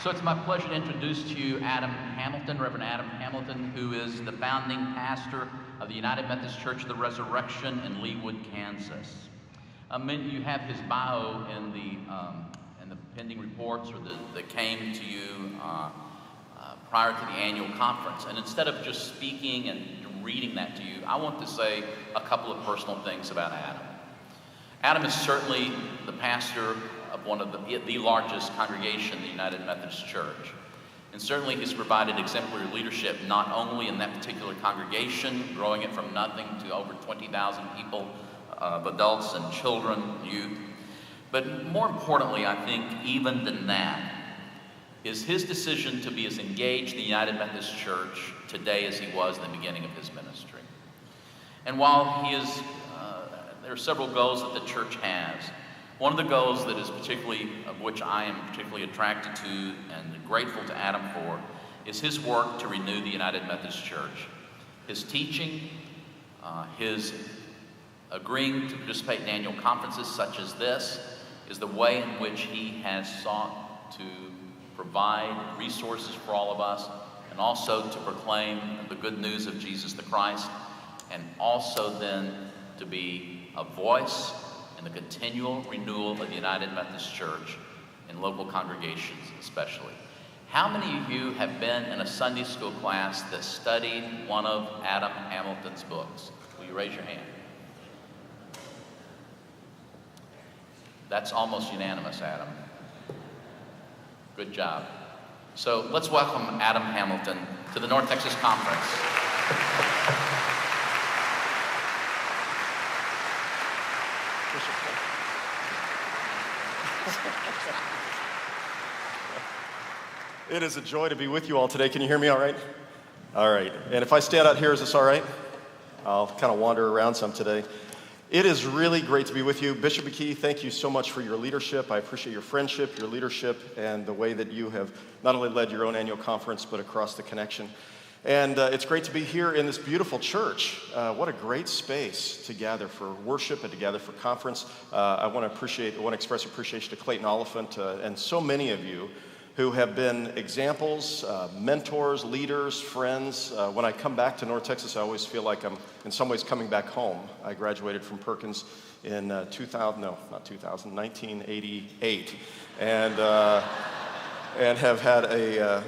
So it's my pleasure to introduce to you Adam Hamilton, Reverend Adam Hamilton, who is the founding pastor of the United Methodist Church of the Resurrection in Leawood, Kansas. You have his bio in the pending reports or that came to you prior to the annual conference. And instead of just speaking and reading that to you, I want to say a couple of personal things about Adam. Adam is certainly the pastor of one of the largest congregation in the United Methodist Church. And certainly he's provided exemplary leadership not only in that particular congregation, growing it from nothing to over 20,000 people, adults and children, youth, but more importantly, I think even than that, is his decision to be as engaged in the United Methodist Church today as he was in the beginning of his ministry. And while there are several goals that the church has. One of the goals that is of which I am particularly attracted to and grateful to Adam for is his work to renew the United Methodist Church. His teaching, his agreeing to participate in annual conferences such as this is the way in which he has sought to provide resources for all of us and also to proclaim the good news of Jesus the Christ, and also then to be a voice in the continual renewal of the United Methodist Church in local congregations especially. How many of you have been in a Sunday school class that studied one of Adam Hamilton's books? Will you raise your hand? That's almost unanimous, Adam. Good job. So let's welcome Adam Hamilton to the North Texas Conference. It is a joy to be with you all today. Can you hear me all right? All right. And if I stand out here, is this all right? I'll kind of wander around some today. It is really great to be with you. Bishop McKee, thank you so much for your leadership. I appreciate your friendship, your leadership, and the way that you have not only led your own annual conference, but across the connection. And it's great to be here in this beautiful church. What a great space to gather for worship and to gather for conference. I want to express appreciation to Clayton Oliphant and so many of you who have been examples, mentors, leaders, friends. When I come back to North Texas, I always feel like I'm in some ways coming back home. I graduated from Perkins in 1988, and have had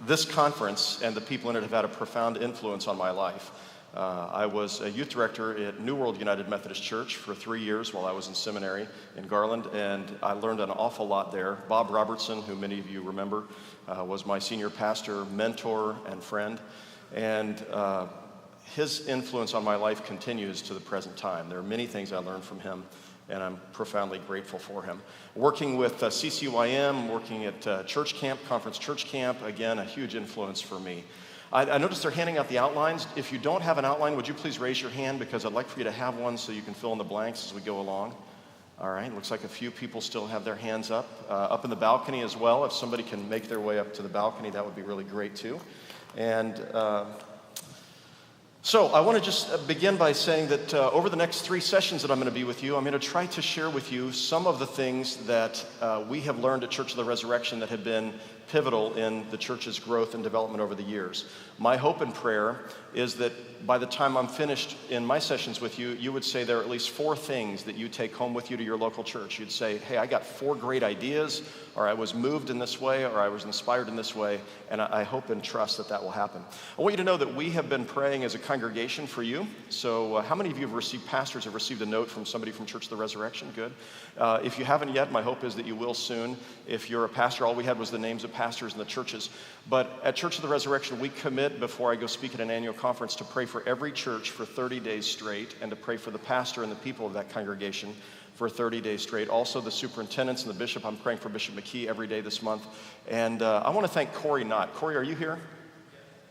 this conference and the people in it have had a profound influence on my life. I was a youth director at New World United Methodist Church for 3 years while I was in seminary in Garland, and I learned an awful lot there. Bob Robertson, who many of you remember, was my senior pastor, mentor, and friend, and his influence on my life continues to the present time. There are many things I learned from him, and I'm profoundly grateful for him. Working with CCYM, working at church camp, Conference Church Camp, again, a huge influence for me. I noticed they're handing out the outlines. If you don't have an outline, would you please raise your hand, because I'd like for you to have one so you can fill in the blanks as we go along. All right, looks like a few people still have their hands up in the balcony as well. If somebody can make their way up to the balcony, that would be really great too. And so I want to just begin by saying that over the next 3 sessions that I'm going to be with you, I'm going to try to share with you some of the things that we have learned at Church of the Resurrection that have been pivotal in the church's growth and development over the years. My hope and prayer is that by the time I'm finished in my sessions with you, you would say there are at least 4 things that you take home with you to your local church. You'd say, hey, I got 4 great ideas, or I was moved in this way, or I was inspired in this way, and I hope and trust that that will happen. I want you to know that we have been praying as a congregation for you. So how many of you have received a note from somebody from Church of the Resurrection? Good. If you haven't yet, my hope is that you will soon. If you're a pastor, all we had was the names of pastors in the churches. But at Church of the Resurrection, we commit before I go speak at an annual conference to pray for every church for 30 days straight, and to pray for the pastor and the people of that congregation for 30 days straight. Also the superintendents and the bishop. I'm praying for Bishop McKee every day this month. And I want to thank Corey Knott. Corey, are you here?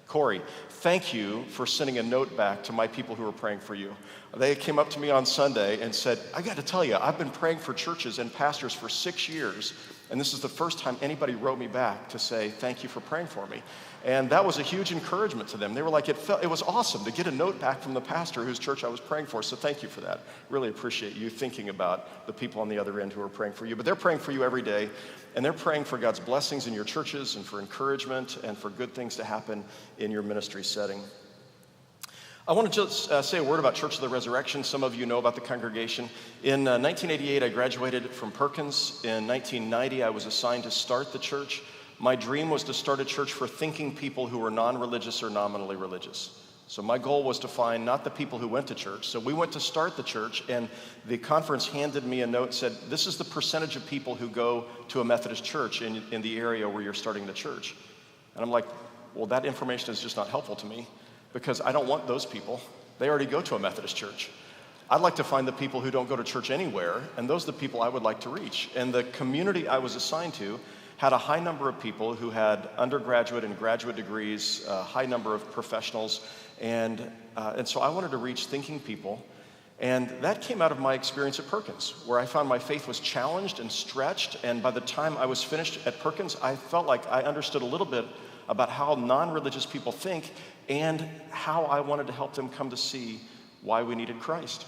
Corey, thank you for sending a note back to my people who were praying for you. They came up to me on Sunday and said, I got to tell you, I've been praying for churches and pastors for 6 years, And this is the first time anybody wrote me back to say, thank you for praying for me. And that was a huge encouragement to them. They were like, it was awesome to get a note back from the pastor whose church I was praying for, so thank you for that. Really appreciate you thinking about the people on the other end who are praying for you. But they're praying for you every day, and they're praying for God's blessings in your churches and for encouragement and for good things to happen in your ministry setting. I want to just say a word about Church of the Resurrection. Some of you know about the congregation. In 1988, I graduated from Perkins. In 1990, I was assigned to start the church. My dream was to start a church for thinking people who were non-religious or nominally religious. So my goal was to find not the people who went to church. So we went to start the church, and the conference handed me a note and said, this is the percentage of people who go to a Methodist church in the area where you're starting the church. And I'm like, well, that information is just not helpful to me, because I don't want those people. They already go to a Methodist church. I'd like to find the people who don't go to church anywhere, and those are the people I would like to reach. And the community I was assigned to had a high number of people who had undergraduate and graduate degrees, a high number of professionals, and so I wanted to reach thinking people. And that came out of my experience at Perkins, where I found my faith was challenged and stretched, and by the time I was finished at Perkins, I felt like I understood a little bit about how non-religious people think and how I wanted to help them come to see why we needed Christ.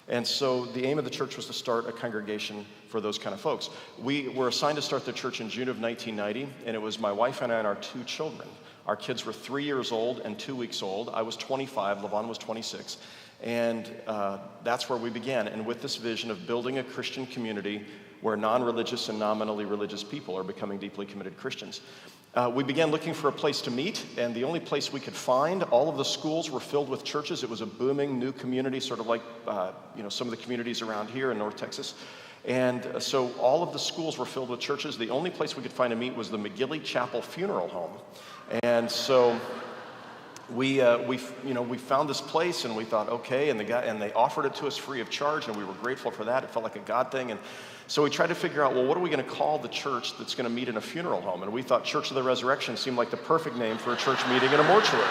And so the aim of the church was to start a congregation for those kind of folks. We were assigned to start the church in June of 1990, and it was my wife and I and our 2 children. Our kids were 3 years old and 2 weeks old. I was 25, LaVon was 26. And that's where we began. And with this vision of building a Christian community where non-religious and nominally religious people are becoming deeply committed Christians. We began looking for a place to meet, and the only place we could find, all of the schools were filled with churches. It was a booming new community, sort of like some of the communities around here in North Texas. And so all of the schools were filled with churches. The only place we could find to meet was the McGilly Chapel Funeral Home. And so we found this place, and we thought, okay, and they offered it to us free of charge, and we were grateful for that. It felt like a God thing. And so we tried to figure out, well, what are we going to call the church that's going to meet in a funeral home? And we thought Church of the Resurrection seemed like the perfect name for a church meeting in a mortuary.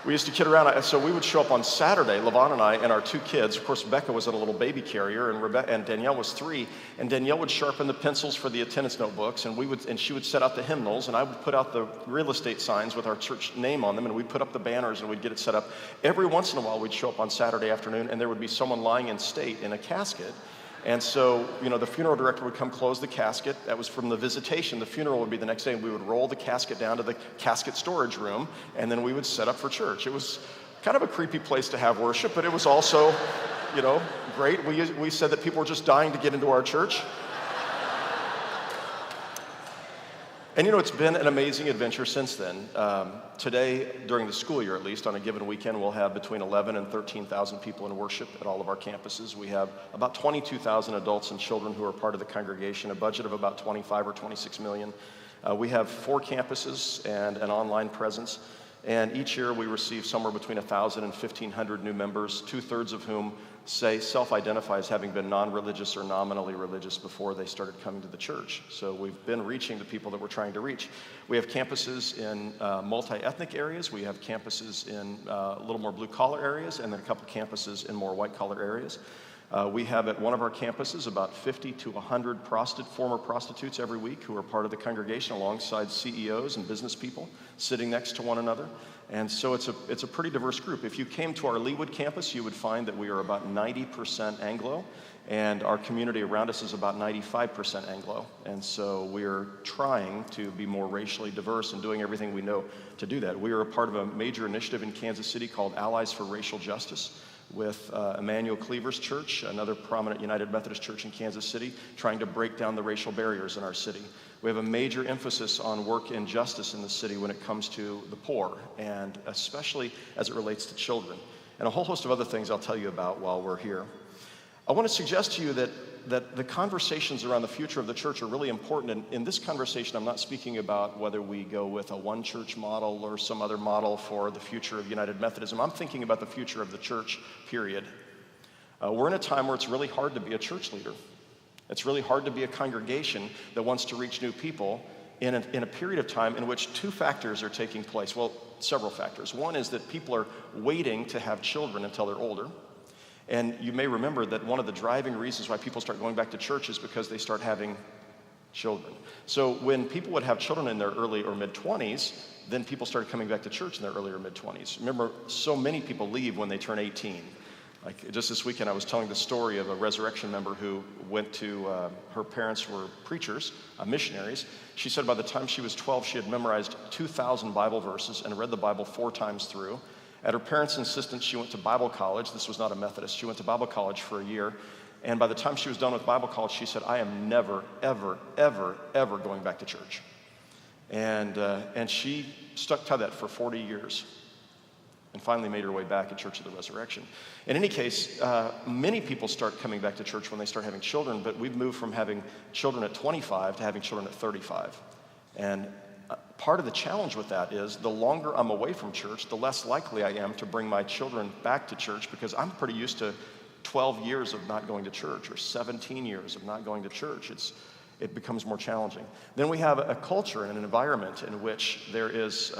We used to kid around, so we would show up on Saturday, LaVon and I and our 2 kids. Of course, Becca was in a little baby carrier, and Danielle was 3. And Danielle would sharpen the pencils for the attendance notebooks, and she would set out the hymnals, and I would put out the real estate signs with our church name on them, and we'd put up the banners, and we'd get it set up. Every once in a while, we'd show up on Saturday afternoon, and there would be someone lying in state in a casket. And so, the funeral director would come close the casket. That was from the visitation. The funeral would be the next day, and we would roll the casket down to the casket storage room, and then we would set up for church. It was kind of a creepy place to have worship, but it was also, great. We said that people were just dying to get into our church. And it's been an amazing adventure since then. Today, during the school year at least, on a given weekend, we'll have between 11 and 13,000 people in worship at all of our campuses. We have about 22,000 adults and children who are part of the congregation, a budget of about 25 or 26 million. We have 4 campuses and an online presence. And each year we receive somewhere between 1,000 and 1,500 new members, 2/3 of whom self-identify as having been non-religious or nominally religious before they started coming to the church. So we've been reaching the people that we're trying to reach. We have campuses in multi-ethnic areas. We have campuses in a little more blue-collar areas, and then a couple campuses in more white-collar areas. We have at one of our campuses about 50 to 100 former prostitutes every week who are part of the congregation alongside CEOs and business people sitting next to one another. And so it's a pretty diverse group. If you came to our Leawood campus, you would find that we are about 90% Anglo, and our community around us is about 95% Anglo. And so we're trying to be more racially diverse and doing everything we know to do that. We are a part of a major initiative in Kansas City called Allies for Racial Justice, with Emmanuel Cleaver's church, another prominent United Methodist church in Kansas City, trying to break down the racial barriers in our city. We have a major emphasis on work and justice in the city when it comes to the poor, and especially as it relates to children, and a whole host of other things I'll tell you about while we're here. I want to suggest to you that the conversations around the future of the church are really important. And in this conversation, I'm not speaking about whether we go with a one church model or some other model for the future of United Methodism. I'm thinking about the future of the church, period. We're in a time where it's really hard to be a church leader. It's really hard to be a congregation that wants to reach new people in a period of time in which 2 factors are taking place. Well, several factors. One is that people are waiting to have children until they're older. And you may remember that one of the driving reasons why people start going back to church is because they start having children. So when people would have children in their early or mid-20s, then people started coming back to church in their early or mid-20s. Remember, so many people leave when they turn 18. Like just this weekend, I was telling the story of a Resurrection member who went to, her parents were preachers, missionaries. She said by the time she was 12, she had memorized 2,000 Bible verses and read the Bible 4 times through. At her parents' insistence, she went to Bible college. This was not a Methodist. She went to Bible college for a year. And by the time she was done with Bible college, she said, I am never, ever, ever, ever going back to church. And she stuck to that for 40 years and finally made her way back at Church of the Resurrection. In any case, many people start coming back to church when they start having children, but we've moved from having children at 25 to having children at 35. And part of the challenge with that is the longer I'm away from church, the less likely I am to bring my children back to church, because I'm pretty used to 12 years of not going to church or 17 years of not going to church. It becomes more challenging. Then we have a culture and an environment in which there is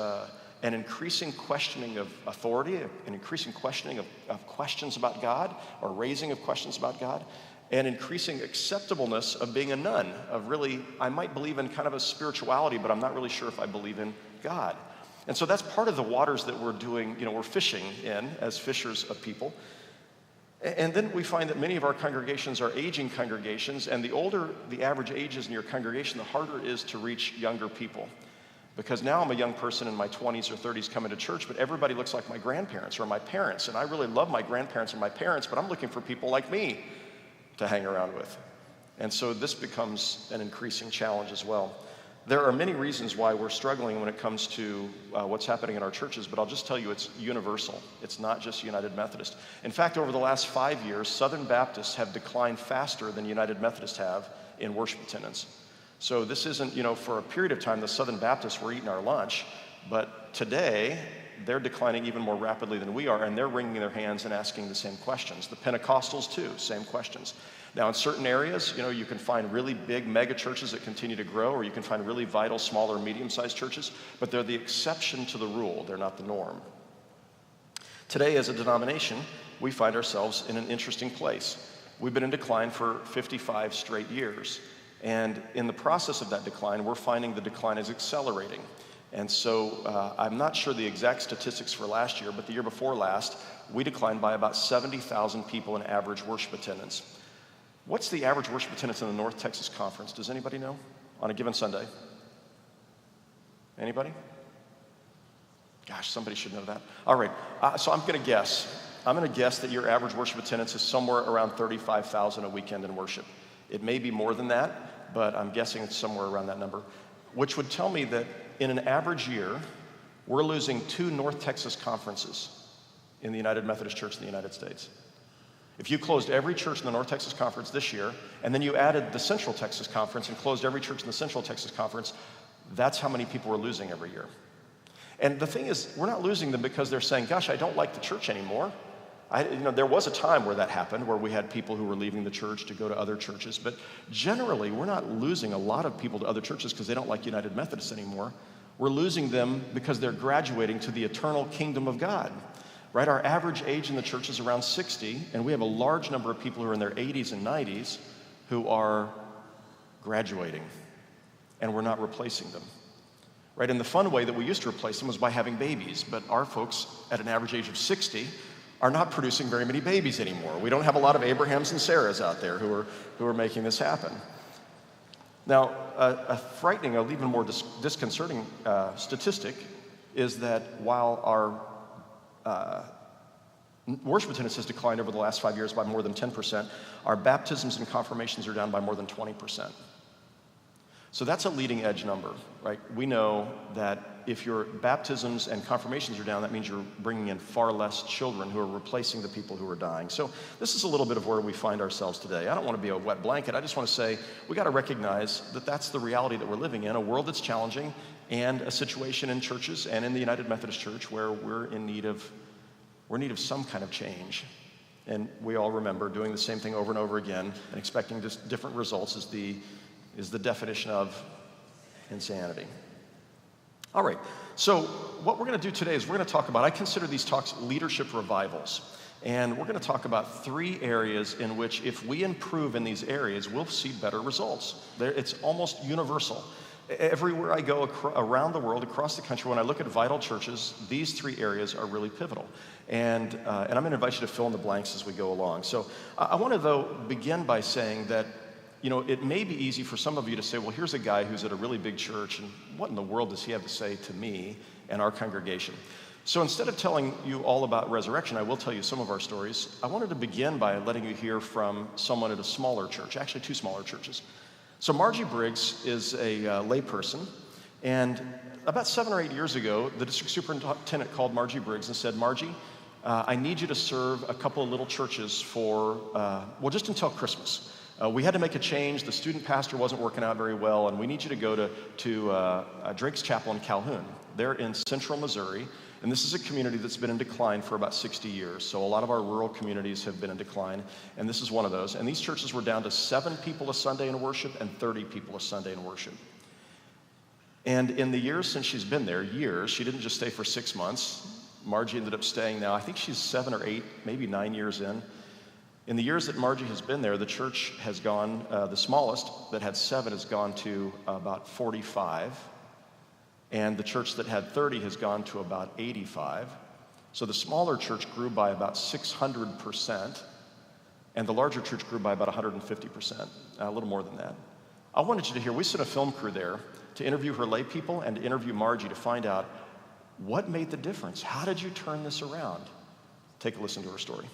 an increasing questioning of authority, an increasing questioning of questions about God, or raising of questions about God, and increasing acceptableness of being a nun, of really, I might believe in kind of a spirituality, but I'm not really sure if I believe in God. And so that's part of the waters that we're doing, we're fishing in as fishers of people. And then we find that many of our congregations are aging congregations, and the older the average age is in your congregation, the harder it is to reach younger people. Because now I'm a young person in my 20s or 30s coming to church, but everybody looks like my grandparents or my parents, and I really love my grandparents and my parents, but I'm looking for people like me to hang around with. And so this becomes an increasing challenge as well. There are many reasons why we're struggling when it comes to what's happening in our churches, but I'll just tell you it's universal. It's not just United Methodist. In fact, over the last 5 years, Southern Baptists have declined faster than United Methodists have in worship attendance. So this isn't, for a period of time, the Southern Baptists were eating our lunch, but today they're declining even more rapidly than we are, and they're wringing their hands and asking the same questions. The Pentecostals too, same questions. Now, in certain areas, you can find really big mega churches that continue to grow, or you can find really vital, smaller, medium-sized churches, but they're the exception to the rule. They're not the norm. Today, as a denomination, we find ourselves in an interesting place. We've been in decline for 55 straight years, and in the process of that decline, we're finding the decline is accelerating. And so I'm not sure the exact statistics for last year, but the year before last, we declined by about 70,000 people in average worship attendance. What's the average worship attendance in the North Texas Conference? Does anybody know on a given Sunday? Anybody? Gosh, somebody should know that. All right, so I'm going to guess. I'm going to guess that your average worship attendance is somewhere around 35,000 a weekend in worship. It may be more than that, but I'm guessing it's somewhere around that number, which would tell me that in an average year, we're losing 2 North Texas conferences in the United Methodist Church in the United States. If you closed every church in the North Texas Conference this year, and then you added the Central Texas Conference and closed every church in the Central Texas Conference, that's how many people we're losing every year. And the thing is, we're not losing them because they're saying, gosh, I don't like the church anymore. There was a time where that happened, where we had people who were leaving the church to go to other churches, but generally, we're not losing a lot of people to other churches because they don't like United Methodists anymore. We're losing them because they're graduating to the eternal kingdom of God. Right? Our average age in the church is around 60, and we have a large number of people who are in their 80s and 90s who are graduating, and we're not replacing them. Right? And the fun way that we used to replace them was by having babies, but our folks at an average age of 60 are not producing very many babies anymore. We don't have a lot of Abrahams and Sarahs out there who are making this happen. Now, a frightening, or even more disconcerting statistic is that while our worship attendance has declined over the last 5 years by more than 10%. Our baptisms and confirmations are down by more than 20%. So that's a leading edge number, right? We know that if your baptisms and confirmations are down, that means you're bringing in far less children who are replacing the people who are dying. So this is a little bit of where we find ourselves today. I don't want to be a wet blanket. I just want to say we got to recognize that that's the reality that we're living in, a world that's challenging, and a situation in churches and in the United Methodist Church where we're in need of some kind of change. And we all remember doing the same thing over and over again and expecting just different results is the definition of insanity. All right, so what we're going to do today is we're going to talk about, I consider these talks leadership revivals. And we're going to talk about 3 areas in which if we improve in these areas, we'll see better results. It's almost universal. Everywhere I go around the world, across the country, when I look at vital churches, these 3 areas are really pivotal. And I'm going to invite you to fill in the blanks as we go along. So I want to, though, begin by saying that, you know, it may be easy for some of you to say, well, here's a guy who's at a really big church, and what in the world does he have to say to me and our congregation? So instead of telling you all about Resurrection, I will tell you some of our stories. I wanted to begin by letting you hear from someone at a smaller church, actually 2 smaller churches. So Margie Briggs is a layperson, and about 7 or 8 years ago, the district superintendent called Margie Briggs and said, Margie, I need you to serve a couple of little churches for, well, just until Christmas. We had to make a change. The student pastor wasn't working out very well, and we need you to go to Drake's Chapel in Calhoun. They're in central Missouri, and this is a community that's been in decline for about 60 years. So a lot of our rural communities have been in decline, and this is one of those. And these churches were down to 7 people a Sunday in worship and 30 people a Sunday in worship. And in the years since she's been there, she didn't just stay for 6 months. Margie ended up staying now, I think she's 7 or 8, maybe 9 years in. In the years that Margie has been there, the church has gone, the smallest that had 7 has gone to about 45. And the church that had 30 has gone to about 85. So the smaller church grew by about 600%, and the larger church grew by about 150%, a little more than that. I wanted you to hear, we sent a film crew there to interview her lay people and to interview Margie to find out what made the difference. How did you turn this around? Take a listen to her story.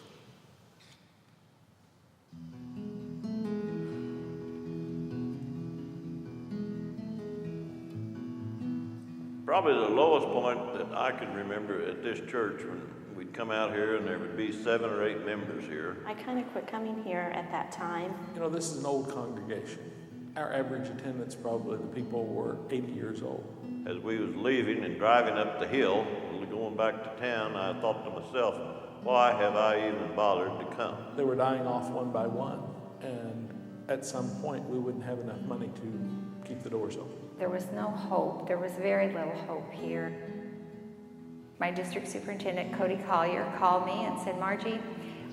Probably the lowest point that I can remember at this church when we'd come out here and there would be 7 or 8 members here. I kind of quit coming here at that time. You know, this is an old congregation. Our average attendance, probably the people were 80 years old. As we was leaving and driving up the hill, going back to town, I thought to myself, why have I even bothered to come? They were dying off one by one, and at some point we wouldn't have enough money to keep the doors open. There was no hope. There was very little hope here. My district superintendent, Cody Collier, called me and said, Margie,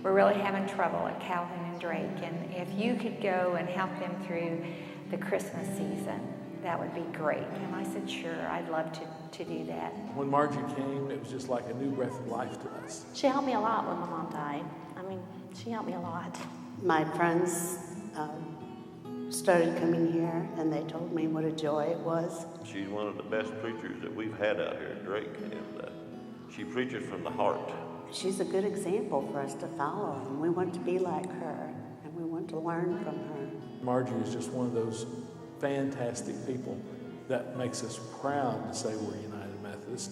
we're really having trouble at Calhoun and Drake, and if you could go and help them through the Christmas season, that would be great. And I said, sure, I'd love to do that. When Margie came, it was just like a new breath of life to us. She helped me a lot when my mom died. I mean, she helped me a lot. My friends started coming here, and they told me what a joy it was. She's one of the best preachers that we've had out here at Drake, and she preaches from the heart. She's a good example for us to follow, and we want to be like her, and we want to learn from her. Margie is just one of those fantastic people that makes us proud to say we're United Methodist.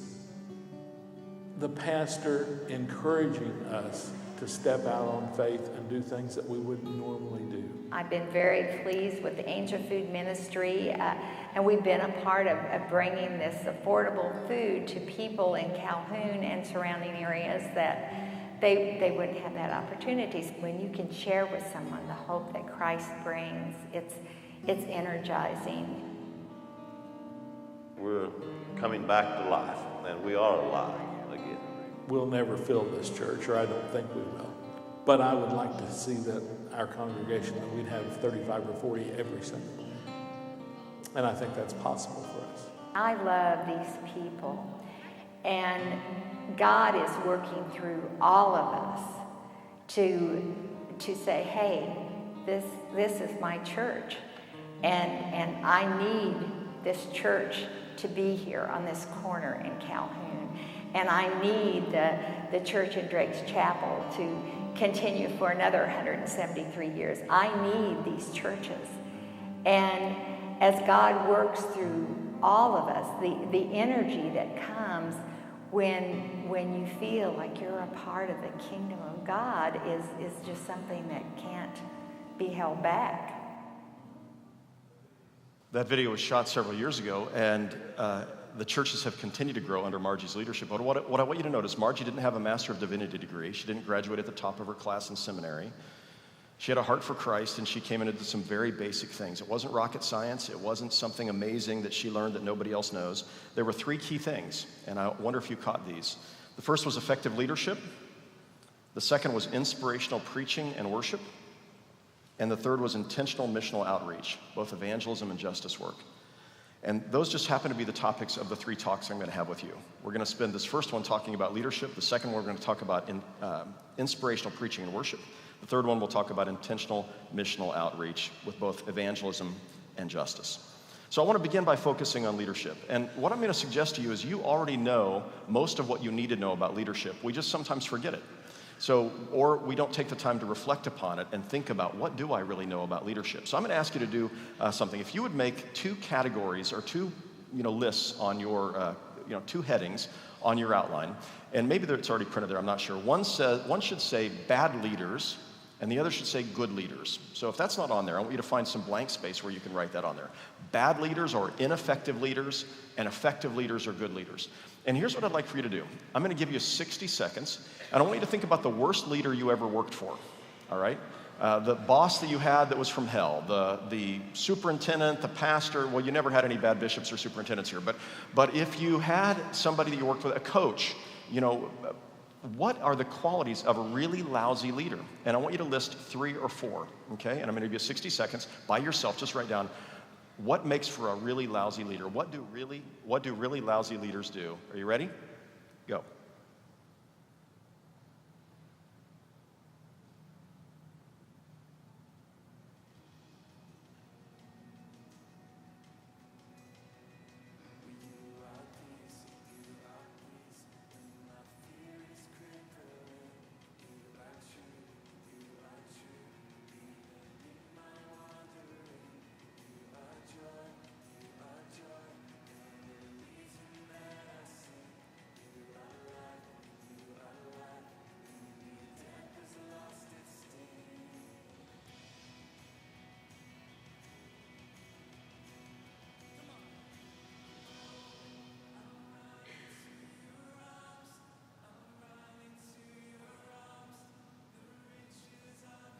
The pastor encouraging us to step out on faith and do things that we wouldn't normally do. I've been very pleased with the Angel Food Ministry, and we've been a part of bringing this affordable food to people in Calhoun and surrounding areas that they wouldn't have that opportunity. When you can share with someone the hope that Christ brings, it's energizing. We're coming back to life, and we are alive again. We'll never fill this church, or I don't think we will. But I would like to see that our congregation, that we'd have 35 or 40 every Sunday. And I think that's possible for us. I love these people, and God is working through all of us to say, hey, this is my church, and I need this church to be here on this corner in Calhoun, and I need the church in Drake's Chapel to continue for another 173 years. I need these churches. And as God works through all of us, the energy that comes when you feel like you're a part of the kingdom of God is just something that can't be held back. That video was shot several years ago, and the churches have continued to grow under Margie's leadership. But what I want you to notice, Margie didn't have a Master of Divinity degree. She didn't graduate at the top of her class in seminary. She had a heart for Christ, and she came in and did some very basic things. It wasn't rocket science. It wasn't something amazing that she learned that nobody else knows. There were 3 key things, and I wonder if you caught these. The first was effective leadership. The second was inspirational preaching and worship. And the third was intentional missional outreach, both evangelism and justice work. And those just happen to be the topics of the 3 talks I'm going to have with you. We're going to spend this first one talking about leadership. The second one, we're going to talk about inspirational preaching and worship. The third one, we'll talk about intentional missional outreach with both evangelism and justice. So I want to begin by focusing on leadership. And what I'm going to suggest to you is you already know most of what you need to know about leadership. We just sometimes forget it. Or we don't take the time to reflect upon it and think about, what do I really know about leadership? So I'm going to ask you to do something. If you would make 2 categories or 2 lists on your, 2 headings on your outline, and maybe it's already printed there, I'm not sure. One should say bad leaders, and the other should say good leaders. So if that's not on there, I want you to find some blank space where you can write that on there. Bad leaders or ineffective leaders, and effective leaders or good leaders. And here's what I'd like for you to do. I'm going to give you 60 seconds, and I want you to think about the worst leader you ever worked for, all right? The boss that you had that was from hell, the superintendent, the pastor. Well, you never had any bad bishops or superintendents here, but if you had somebody that you worked with, a coach, what are the qualities of a really lousy leader? And I want you to list 3 or 4, okay? And I'm going to give you 60 seconds by yourself. Just write down what makes for a really lousy leader. What do really lousy leaders do? Are you ready? Go.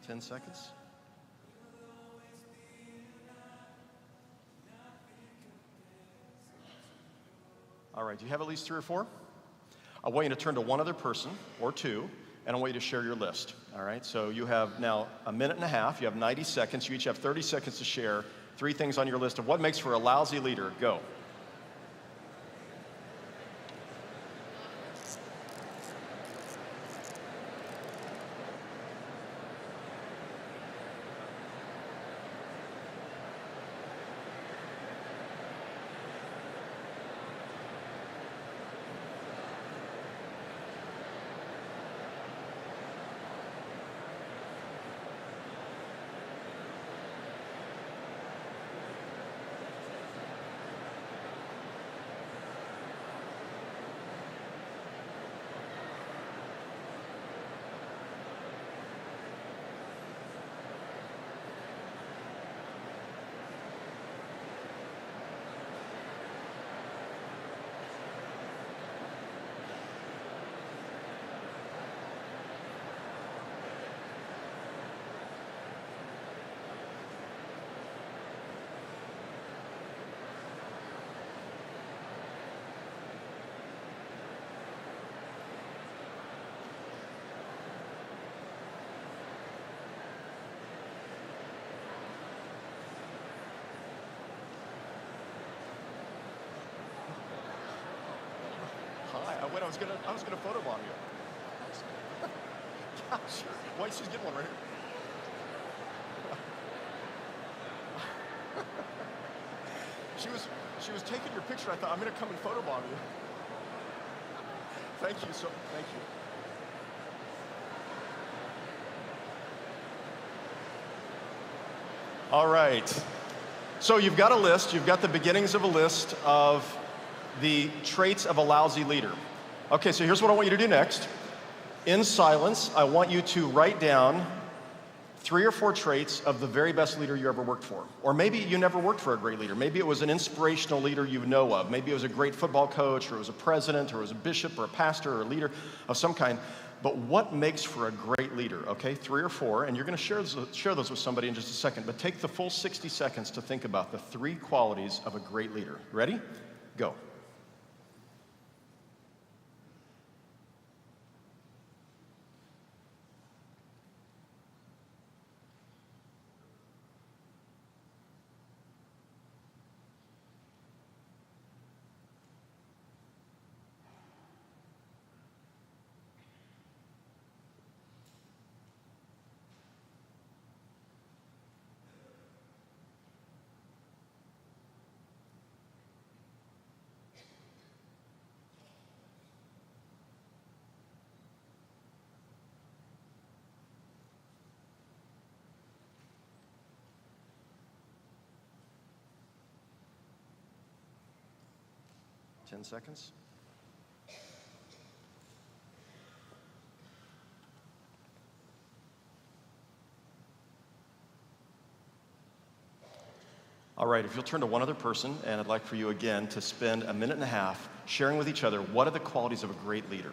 Ten seconds. All right, do you have at least 3 or 4? I want you to turn to one other person or 2, and I want you to share your list. All right, so you have now a minute and a half. You have 90 seconds. You each have 30 seconds to share 3 things on your list of what makes for a lousy leader. Go. I was gonna photobomb you. Gosh, wait, she's getting one right here. She was taking your picture. I thought, I'm gonna come and photobomb you. Thank you. All right. So you've got a list. You've got the beginnings of a list of the traits of a lousy leader. Okay, so here's what I want you to do next. In silence, I want you to write down 3 or 4 traits of the very best leader you ever worked for. Or maybe you never worked for a great leader. Maybe it was an inspirational leader you know of. Maybe it was a great football coach, or it was a president, or it was a bishop, or a pastor, or a leader of some kind. But what makes for a great leader? Okay, 3 or 4, and you're going to share those with somebody in just a second. But take the full 60 seconds to think about the 3 qualities of a great leader. Ready? Go. 10 seconds. All right, if you'll turn to one other person, and I'd like for you again to spend a minute and a half sharing with each other what are the qualities of a great leader.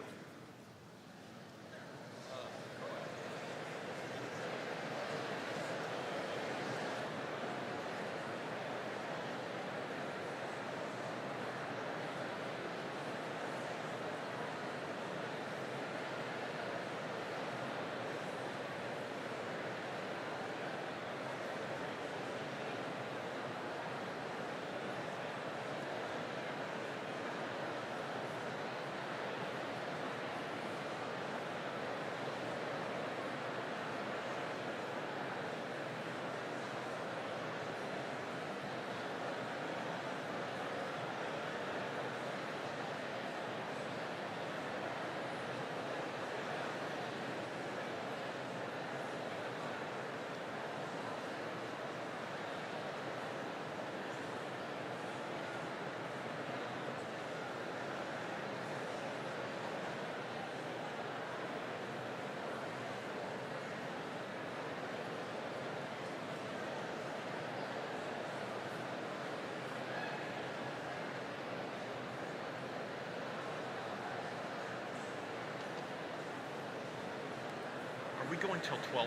Are we going till 12:15?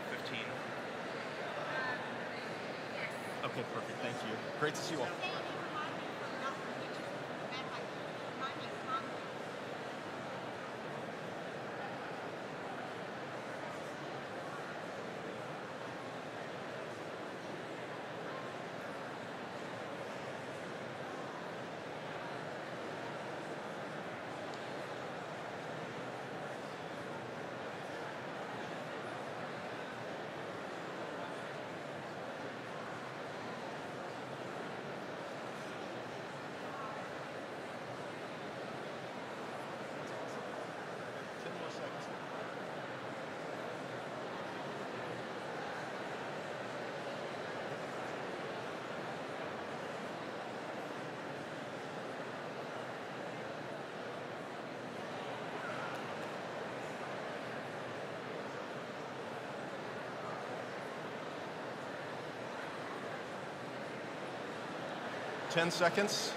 Okay, perfect. Thank you. Great to see you all. Ten seconds.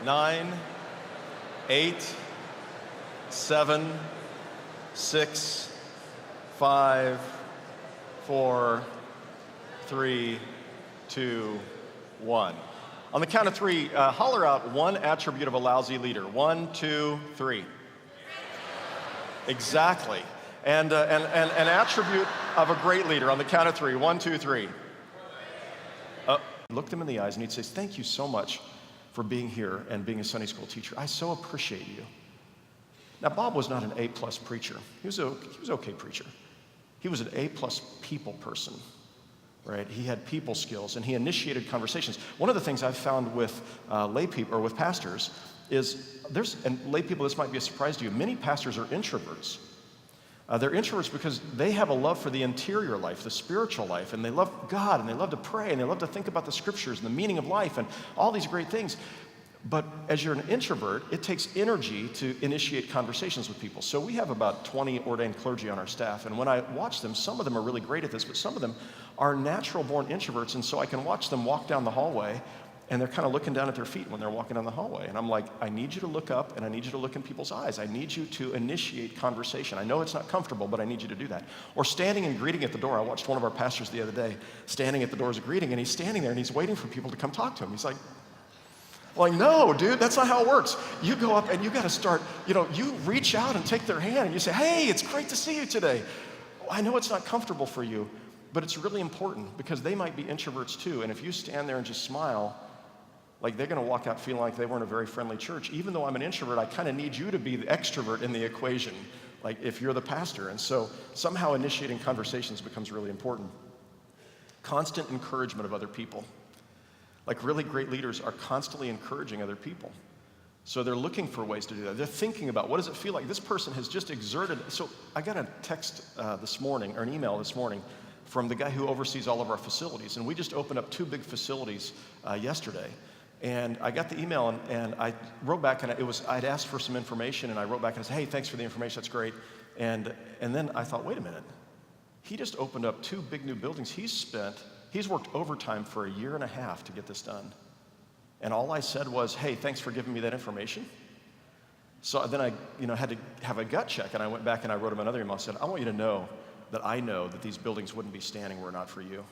9, 8, 7, 6, 5, 4, 3, 2, 1. On the count of 3, holler out one attribute of a lousy leader. 1, 2, 3. Exactly. And an attribute of a great leader on the count of 3. 1, 2, 3. Look them in the eyes and he'd say, thank you so much for being here and being a Sunday school teacher. I so appreciate you. Now, Bob was not an A-plus preacher. He was an okay preacher. He was an A-plus people person, right? He had people skills and he initiated conversations. One of the things I've found with lay people or with pastors is and lay people, this might be a surprise to you, many pastors are introverts. They're introverts because they have a love for the interior life, the spiritual life, and they love God, and they love to pray, and they love to think about the scriptures and the meaning of life and all these great things. But as you're an introvert, it takes energy to initiate conversations with people. So we have about 20 ordained clergy on our staff, and when I watch them, some of them are really great at this, but some of them are natural-born introverts, and so I can watch them walk down the hallway, and they're kind of looking down at their feet when they're walking down the hallway. And I'm like, I need you to look up and I need you to look in people's eyes. I need you to initiate conversation. I know it's not comfortable, but I need you to do that. Or standing and greeting at the door. I watched one of our pastors the other day standing at the door as a greeting, and he's standing there and he's waiting for people to come talk to him. He's like, no, dude, that's not how it works. You go up and you got to start, you reach out and take their hand and you say, hey, it's great to see you today. I know it's not comfortable for you, but it's really important because they might be introverts too. And if you stand there and just smile, they're going to walk out feeling like they weren't a very friendly church. Even though I'm an introvert, I kind of need you to be the extrovert in the equation, if you're the pastor. And so somehow initiating conversations becomes really important. Constant encouragement of other people. Really great leaders are constantly encouraging other people. So they're looking for ways to do that. They're thinking about, what does it feel like? This person has just exerted. So I got a text this morning, or an email this morning, from the guy who oversees all of our facilities. And we just opened up 2 big facilities yesterday. And I got the email, and I wrote back, and I'd asked for some information, and I wrote back and I said, hey, thanks for the information, that's great. And then I thought, wait a minute. He just opened up 2 big new buildings. He's worked overtime for a year and a half to get this done. And all I said was, hey, thanks for giving me that information. So then I had to have a gut check, and I went back and I wrote him another email. I said, I want you to know that these buildings wouldn't be standing were it not for you.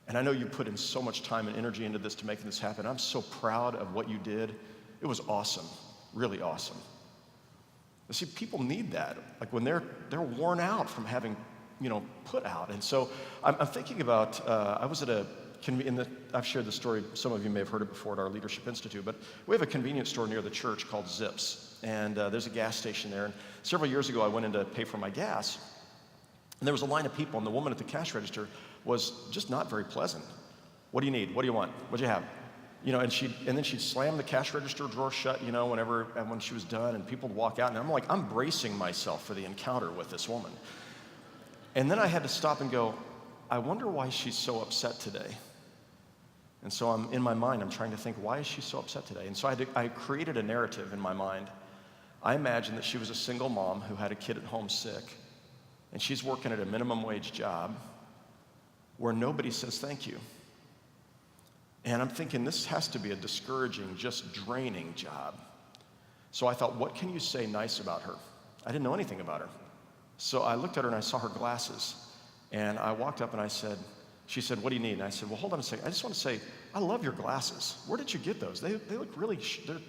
And I know you put in so much time and energy into this to making this happen. I'm so proud of what you did. It was awesome, really awesome. You see, people need that, like when they're worn out from having, put out. And so I'm thinking about, I was at I've shared this story, some of you may have heard it before at our Leadership Institute, but we have a convenience store near the church called Zips. And there's a gas station there. And several years ago, I went in to pay for my gas. And there was a line of people, and the woman at the cash register was just not very pleasant. What do you need? What do you want? What do you have? And then she'd slam the cash register drawer shut, when she was done, and people would walk out, and I'm bracing myself for the encounter with this woman. And then I had to stop and go, I wonder why she's so upset today. And so in my mind, I'm trying to think, why is she so upset today? And so I created a narrative in my mind. I imagined that she was a single mom who had a kid at home sick, and she's working at a minimum wage job where nobody says thank you. And I'm thinking this has to be a discouraging, just draining job. So I thought, what can you say nice about her? I didn't know anything about her. So I looked at her and I saw her glasses. And I walked up and she said, what do you need? And I said, well, hold on a second. I just want to say, I love your glasses. Where did you get those? They look really,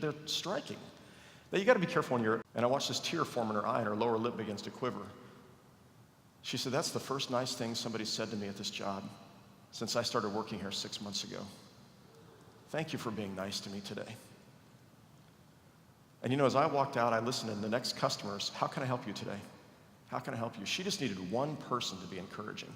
they're striking. Now you got to be careful and I watched this tear form in her eye and her lower lip begins to quiver. She said, that's the first nice thing somebody said to me at this job since I started working here 6 months ago. Thank you for being nice to me today. And as I walked out, I listened to the next customers, how can I help you today? How can I help you? She just needed one person to be encouraging.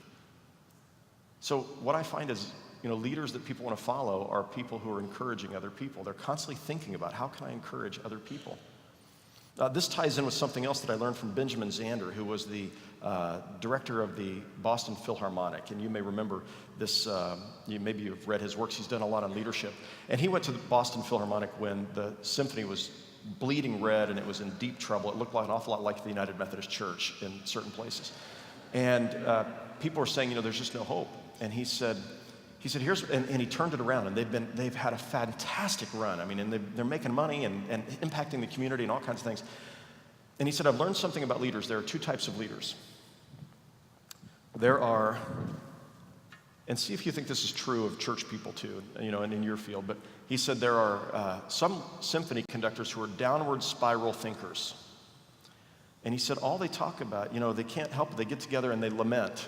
So what I find is, leaders that people want to follow are people who are encouraging other people. They're constantly thinking about how can I encourage other people? This ties in with something else that I learned from Benjamin Zander, who was the director of the Boston Philharmonic. And you may remember this, maybe you've read his works. He's done a lot on leadership. And he went to the Boston Philharmonic when the symphony was bleeding red and it was in deep trouble. It looked an awful lot like the United Methodist Church in certain places. And people were saying, there's just no hope. And he said, and he turned it around, and they've had a fantastic run. I mean, and they're making money and impacting the community and all kinds of things. And he said, I've learned something about leaders. There are 2 types of leaders. There are, and see if you think this is true of church people too, and in your field, but he said there are some symphony conductors who are downward spiral thinkers. And he said all they talk about, they can't help it. They get together and they lament.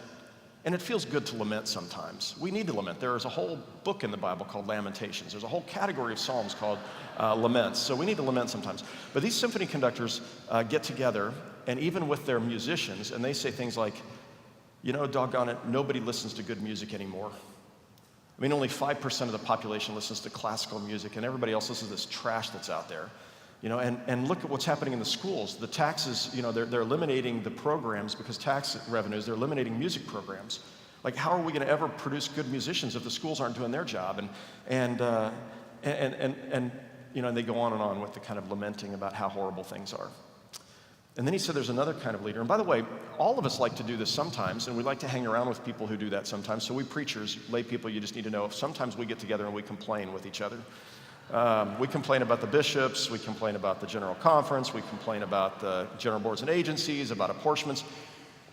And it feels good to lament sometimes. We need to lament. There is a whole book in the Bible called Lamentations. There's a whole category of Psalms called laments. So we need to lament sometimes. But these symphony conductors get together, and even with their musicians, and they say things like, doggone it, nobody listens to good music anymore. I mean, only 5% of the population listens to classical music, and everybody else listens to this trash that's out there. And look at what's happening in the schools. The taxes, they're eliminating the programs because tax revenues, they're eliminating music programs. Like, how are we going to ever produce good musicians if the schools aren't doing their job? And they go on and on with the kind of lamenting about how horrible things are. And then he said there's another kind of leader. And by the way, all of us like to do this sometimes, and we like to hang around with people who do that sometimes. So we preachers, lay people, you just need to know, sometimes we get together and we complain with each other. We complain about the bishops, we complain about the General Conference, we complain about the general boards and agencies, about apportionments.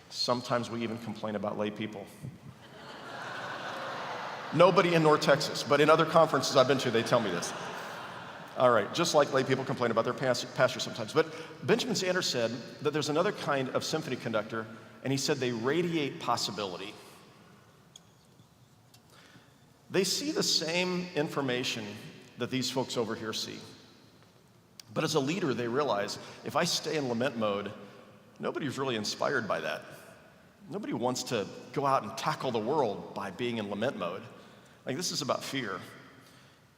Sometimes we even complain about lay people. Nobody in North Texas, but in other conferences I've been to, they tell me this. All right, just like lay people complain about their pastor sometimes. But Benjamin Zander said that there's another kind of symphony conductor, and he said they radiate possibility. They see the same information that these folks over here see. But as a leader, they realize, if I stay in lament mode, nobody's really inspired by that. Nobody wants to go out and tackle the world by being in lament mode. Like, this is about fear.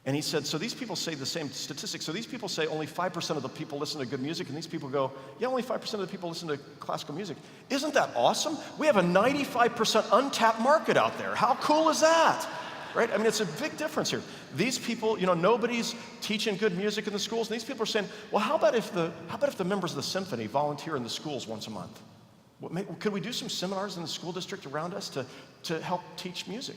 And he said, so these people say the same statistics. So these people say only 5% of the people listen to good music, and these people go, yeah, only 5% of the people listen to classical music. Isn't that awesome? We have a 95% untapped market out there. How cool is that? right? I mean, it's a big difference here. These people, nobody's teaching good music in the schools, and these people are saying, well, how about if the members of the symphony volunteer in the schools once a month? Could we do some seminars in the school district around us to help teach music?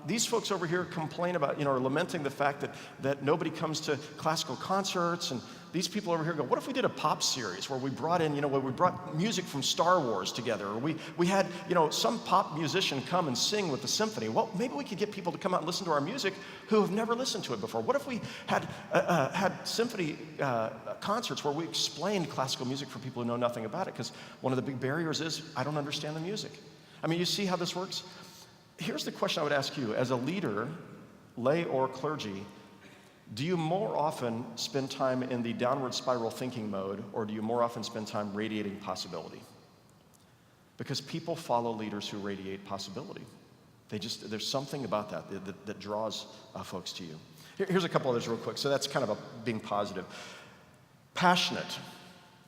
These folks over here complain about, are lamenting the fact that nobody comes to classical concerts, and these people over here go, what if we did a pop series where we brought in, where we brought music from Star Wars together, or we had, some pop musician come and sing with the symphony? Well, maybe we could get people to come out and listen to our music who have never listened to it before. What if we had symphony concerts where we explained classical music for people who know nothing about it? Because one of the big barriers is, I don't understand the music. I mean, you see how this works? Here's the question I would ask you. As a leader, lay or clergy, do you more often spend time in the downward spiral thinking mode, or do you more often spend time radiating possibility? Because people follow leaders who radiate possibility. There's something about that draws folks to you. Here's a couple others real quick. So that's kind of being positive. Passionate.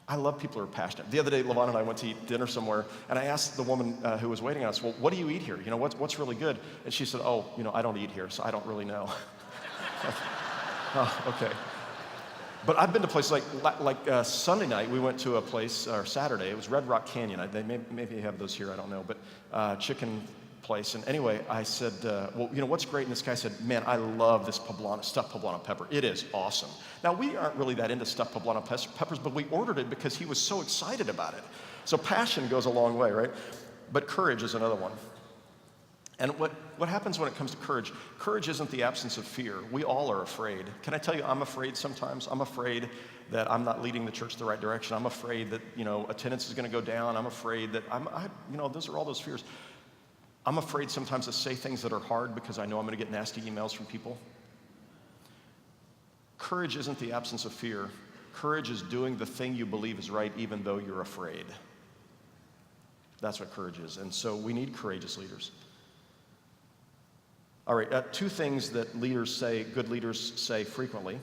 I love people who are passionate. The other day, LaVon and I went to eat dinner somewhere, and I asked the woman who was waiting on us, well, what do you eat here? What's really good? And she said, I don't eat here, so I don't really know. Oh, okay. But I've been to places like Sunday night, we went to a place, or Saturday, it was Red Rock Canyon. They maybe have those here, I don't know, but chicken place. And anyway, I said, what's great? And this guy said, man, I love this stuffed poblano pepper. It is awesome. Now, we aren't really that into stuffed poblano peppers, but we ordered it because he was so excited about it. So passion goes a long way, right? But courage is another one. And what happens when it comes to courage? Courage isn't the absence of fear. We all are afraid. Can I tell you, I'm afraid sometimes. I'm afraid that I'm not leading the church the right direction. I'm afraid that, attendance is going to go down. I'm afraid that those are all those fears. I'm afraid sometimes to say things that are hard because I know I'm going to get nasty emails from people. Courage isn't the absence of fear. Courage is doing the thing you believe is right even though you're afraid. That's what courage is. And so we need courageous leaders. All right, two things that good leaders say frequently.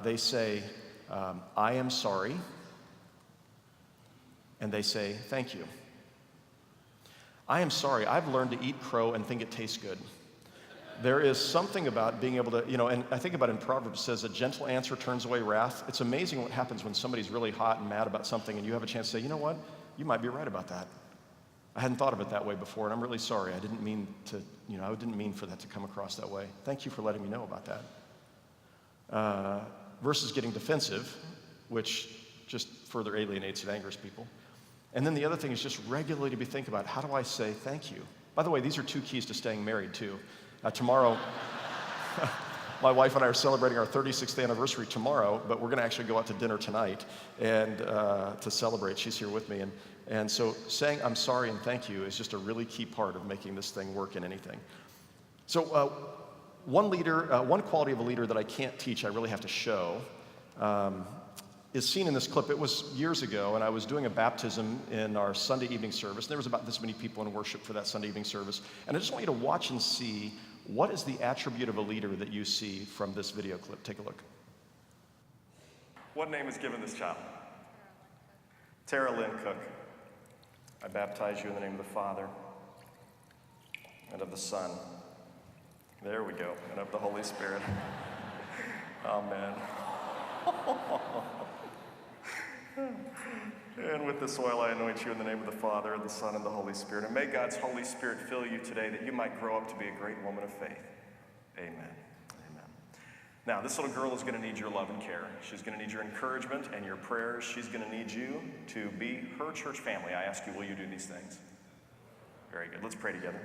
They say, I am sorry, and they say, thank you. I am sorry. I've learned to eat crow and think it tastes good. There is something about being able to, and I think about in Proverbs, it says a gentle answer turns away wrath. It's amazing what happens when somebody's really hot and mad about something and you have a chance to say, you know what, you might be right about that. I hadn't thought of it that way before, and I'm really sorry. I didn't mean for that to come across that way. Thank you for letting me know about that. Versus getting defensive, which just further alienates and angers people. And then the other thing is just regularly to be thinking about, how do I say thank you? By the way, these are two keys to staying married, too. Tomorrow, my wife and I are celebrating our 36th anniversary tomorrow, but we're going to actually go out to dinner tonight and to celebrate. She's here with me. And so saying I'm sorry and thank you is just a really key part of making this thing work in anything. So one quality of a leader that I can't teach, I really have to show, is seen in this clip. It was years ago, and I was doing a baptism in our Sunday evening service. There was about this many people in worship for that Sunday evening service. And I just want you to watch and see what is the attribute of a leader that you see from this video clip. Take a look. What name is given this child? Tara Lynn Cook. I baptize you in the name of the Father and of the Son. There we go. And of the Holy Spirit. Amen. And with this oil I anoint you in the name of the Father, and the Son, and the Holy Spirit. And may God's Holy Spirit fill you today that you might grow up to be a great woman of faith. Amen. Amen. Now, this little girl is going to need your love and care. She's going to need your encouragement and your prayers. She's going to need you to be her church family. I ask you, will you do these things? Very good. Let's pray together.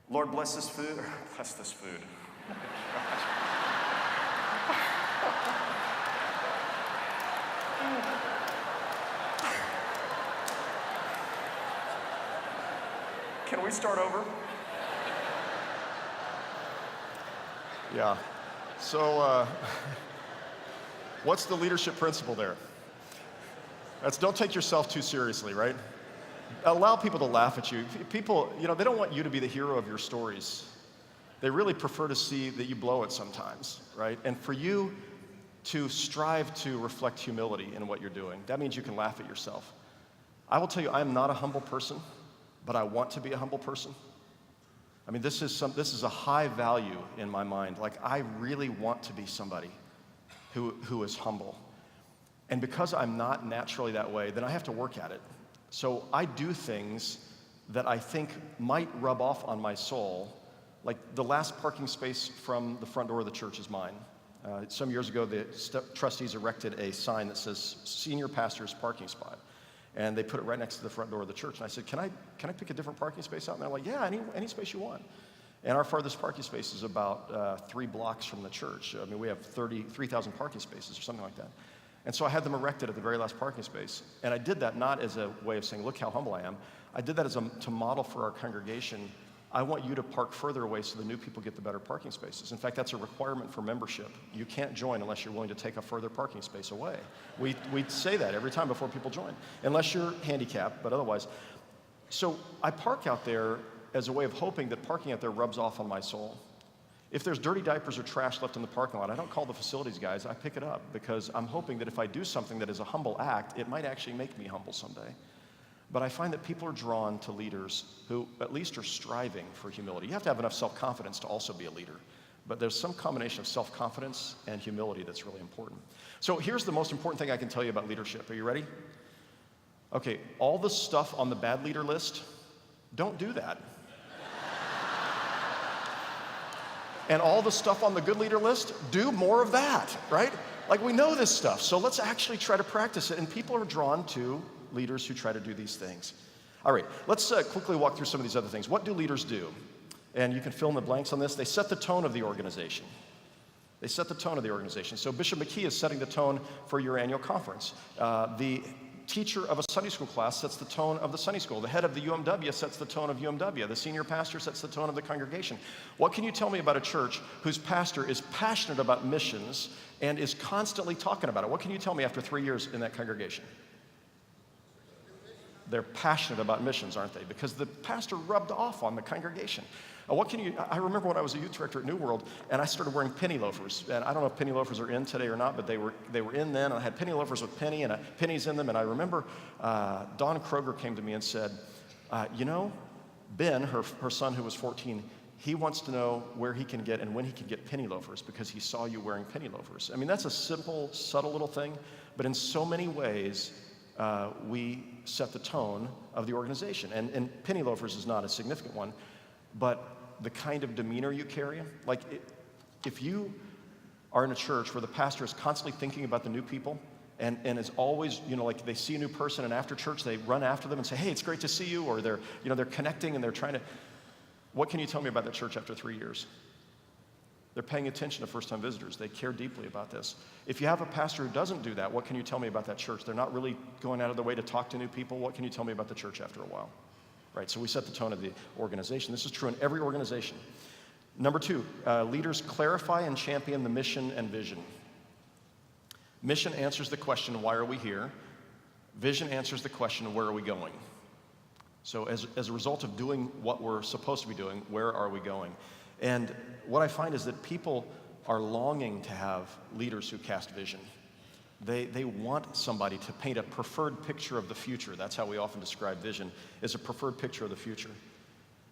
Lord, bless this food. Bless this food. Can we start over? Yeah. So what's the leadership principle there? That's don't take yourself too seriously, right? Allow people to laugh at you. People, they don't want you to be the hero of your stories. They really prefer to see that you blow it sometimes, right? And for you to strive to reflect humility in what you're doing, that means you can laugh at yourself. I will tell you, I am not a humble person, but I want to be a humble person. I mean, this is a high value in my mind. Like, I really want to be somebody who is humble. And because I'm not naturally that way, then I have to work at it. So I do things that I think might rub off on my soul. Like, the last parking space from the front door of the church is mine. Some years ago, the trustees erected a sign that says senior pastor's parking spot. And they put it right next to the front door of the church. And I said, can I pick a different parking space out? And they're like, yeah, any space you want. And our farthest parking space is about 3 blocks from the church. I mean, we have 3,000 parking spaces or something like that. And so I had them erected at the very last parking space. And I did that not as a way of saying, look how humble I am. I did that to model for our congregation, I want you to park further away so the new people get the better parking spaces. In fact, that's a requirement for membership. You can't join unless you're willing to take a further parking space away. We say that every time before people join, unless you're handicapped, but otherwise. So I park out there as a way of hoping that parking out there rubs off on my soul. If there's dirty diapers or trash left in the parking lot, I don't call the facilities guys, I pick it up, because I'm hoping that if I do something that is a humble act, it might actually make me humble someday. But I find that people are drawn to leaders who at least are striving for humility. You have to have enough self-confidence to also be a leader. But there's some combination of self-confidence and humility that's really important. So here's the most important thing I can tell you about leadership. Are you ready? Okay, all the stuff on the bad leader list, don't do that. And all the stuff on the good leader list, do more of that, right? Like, we know this stuff, so let's actually try to practice it. And people are drawn to leaders who try to do these things. All right, let's quickly walk through some of these other things. What do leaders do? And you can fill in the blanks on this. They set the tone of the organization. They set the tone of the organization. So Bishop McKee is setting the tone for your annual conference. The teacher of a Sunday school class sets the tone of the Sunday school. The head of the UMW sets the tone of UMW. The senior pastor sets the tone of the congregation. What can you tell me about a church whose pastor is passionate about missions and is constantly talking about it? What can you tell me after 3 years in that congregation? They're passionate about missions, aren't they? Because the pastor rubbed off on the congregation. I remember when I was a youth director at New World, and I started wearing penny loafers. And I don't know if penny loafers are in today or not, but they were in then. And I had penny loafers with pennies in them. And I remember Dawn Kroger came to me and said, Ben, her son who was 14, he wants to know where he can get and when he can get penny loafers because he saw you wearing penny loafers. I mean, that's a simple, subtle little thing, but in so many ways, we set the tone of the organization. And penny loafers is not a significant one, but the kind of demeanor you carry, like if you are in a church where the pastor is constantly thinking about the new people and is always, like they see a new person and after church they run after them and say, hey, it's great to see you, or they're connecting and they're trying to, what can you tell me about that church after 3 years? They're paying attention to first-time visitors. They care deeply about this. If you have a pastor who doesn't do that, what can you tell me about that church? They're not really going out of their way to talk to new people. What can you tell me about the church after a while? Right, so we set the tone of the organization. This is true in every organization. Number 2, leaders clarify and champion the mission and vision. Mission answers the question, why are we here? Vision answers the question, where are we going? So as a result of doing what we're supposed to be doing, where are we going? And what I find is that people are longing to have leaders who cast vision. They want somebody to paint a preferred picture of the future. That's how we often describe vision, is a preferred picture of the future.